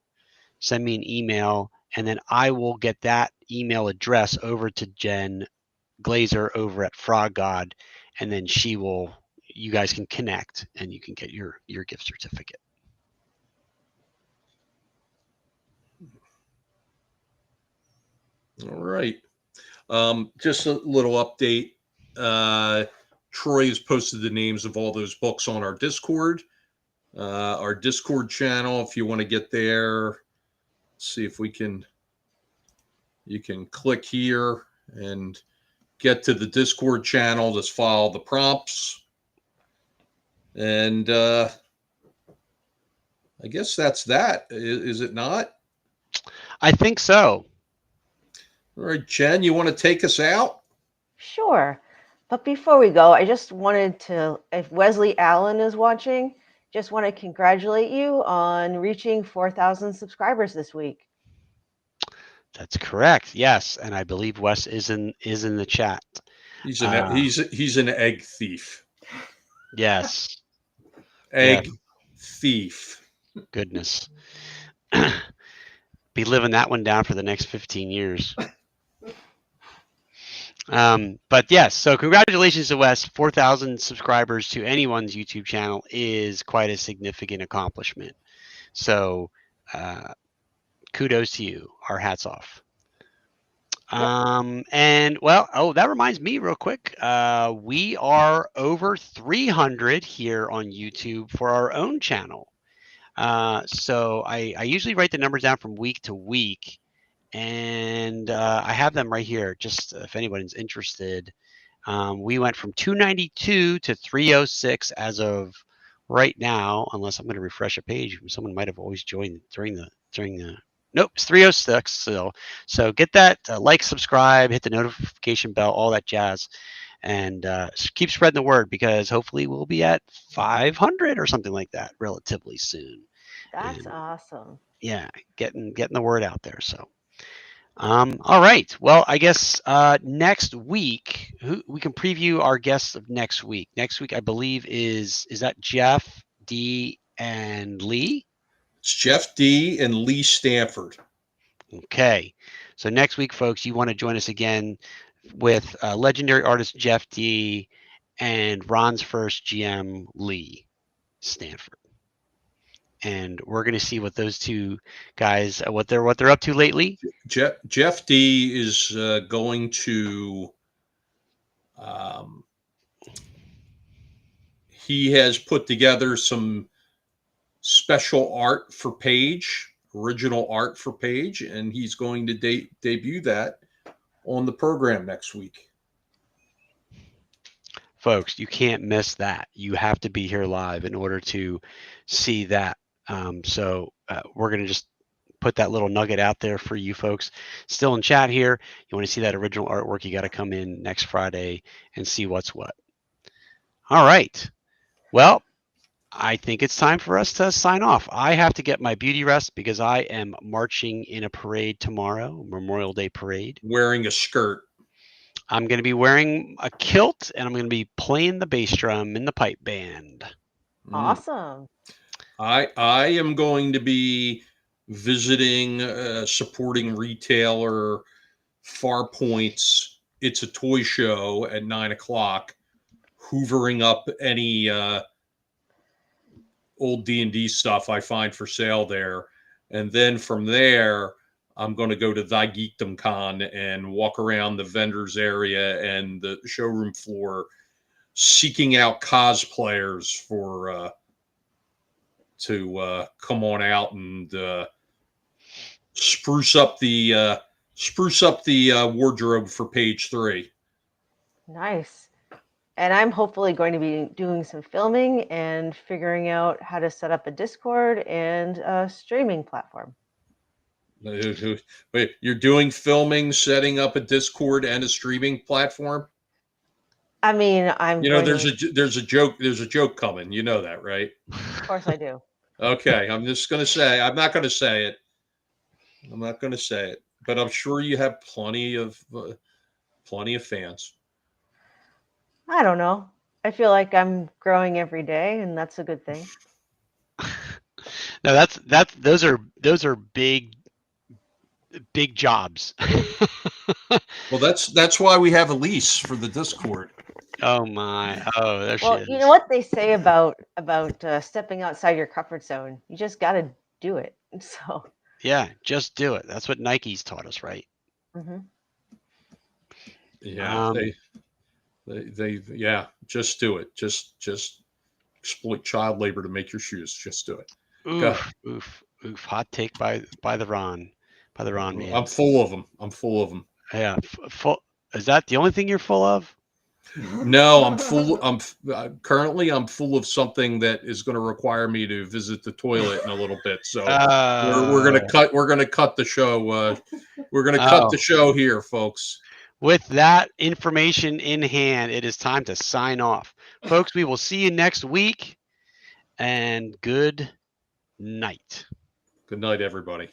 Send me an email, and then I will get that email address over to Jen Glazer over at Frog God, and then you guys can connect and you can get your gift certificate. All right. Just a little update. Troy has posted the names of all those books on our Discord channel. If you want to get there, see if you can click here and get to the Discord channel. Just follow the prompts. And I guess that's that. Is it not? I think so. All right, Jen, you want to take us out? Sure. But before we go, I just wanted to, if Wesley Allen is watching, just want to congratulate you on reaching 4,000 subscribers this week. That's correct. Yes, and I believe Wes is in the chat. He's an egg thief. Yes. Egg thief. Goodness. Be living that one down for the next 15 years. But yes, so congratulations to Wes. 4,000 subscribers to anyone's YouTube channel is quite a significant accomplishment. So kudos to you. Our hats off. And well, that reminds me real quick. We are over 300 here on YouTube for our own channel. So I usually write the numbers down from week to week, and I have them right here, just if anybody's interested. We went from 292 to 306 as of right now, unless I'm going to refresh a page. Someone might have always joined during the nope, it's 306 still. So get that, like, subscribe, hit the notification bell, all that jazz, and keep spreading the word, because hopefully we'll be at 500 or something like that relatively soon. That's awesome. Yeah, getting the word out there. So all right, well, I guess next week we can preview our guests of next week. Next week, I believe, is that Jeff D and Lee? It's Jeff D and Lee Stanford. Okay, so next week, folks, you want to join us again with legendary artist Jeff D and Ron's first GM Lee Stanford, and we're going to see what those two guys what they're up to lately. Jeff D is going to. He has put together some special art for Page, original art for Page, and he's going to debut that on the program next week. Folks, you can't miss that. You have to be here live in order to see that. So we're going to just put that little nugget out there for you folks still in chat here. You want to see that original artwork, you got to come in next Friday and see what's what. All right. Well, I think it's time for us to sign off. I have to get my beauty rest because I am marching in a parade tomorrow, Memorial Day parade. Wearing a skirt. I'm going to be wearing a kilt, and I'm going to be playing the bass drum in the pipe band. Awesome. I am going to be visiting, supporting retailer Farpoint's It's a Toy Show at 9:00, hoovering up any old D&D stuff I find for sale there. And then from there, I'm going to go to Thy Geekdom Con and walk around the vendors area and the showroom floor, seeking out cosplayers for to come on out and spruce up the wardrobe for Page 3. Nice. And I'm hopefully going to be doing some filming and figuring out how to set up a Discord and a streaming platform. Wait, you're doing filming, setting up a Discord and a streaming platform? I mean, there's a joke coming. You know that, right? Of course I do. Okay, I'm just going to say, I'm not going to say it. But I'm sure you have plenty of fans. I don't know. I feel like I'm growing every day, and that's a good thing. No, those are big jobs. Well, that's why we have Elise for the Discord. Oh my! Oh, there she is. You know what they say about stepping outside your comfort zone. You just got to do it. So. Yeah, just do it. That's what Nike's taught us, right? Mm-hmm. Yeah, they just do it. Just exploit child labor to make your shoes. Just do it. Oof. Hot take by the Ron man. I'm full of them. Yeah, full. Is that the only thing you're full of? No, I'm currently full of something that is going to require me to visit the toilet in a little bit. So we're going to cut the show. We're going to cut the show here, folks. With that information in hand, it is time to sign off. Folks, we will see you next week. and good night. Good night, everybody.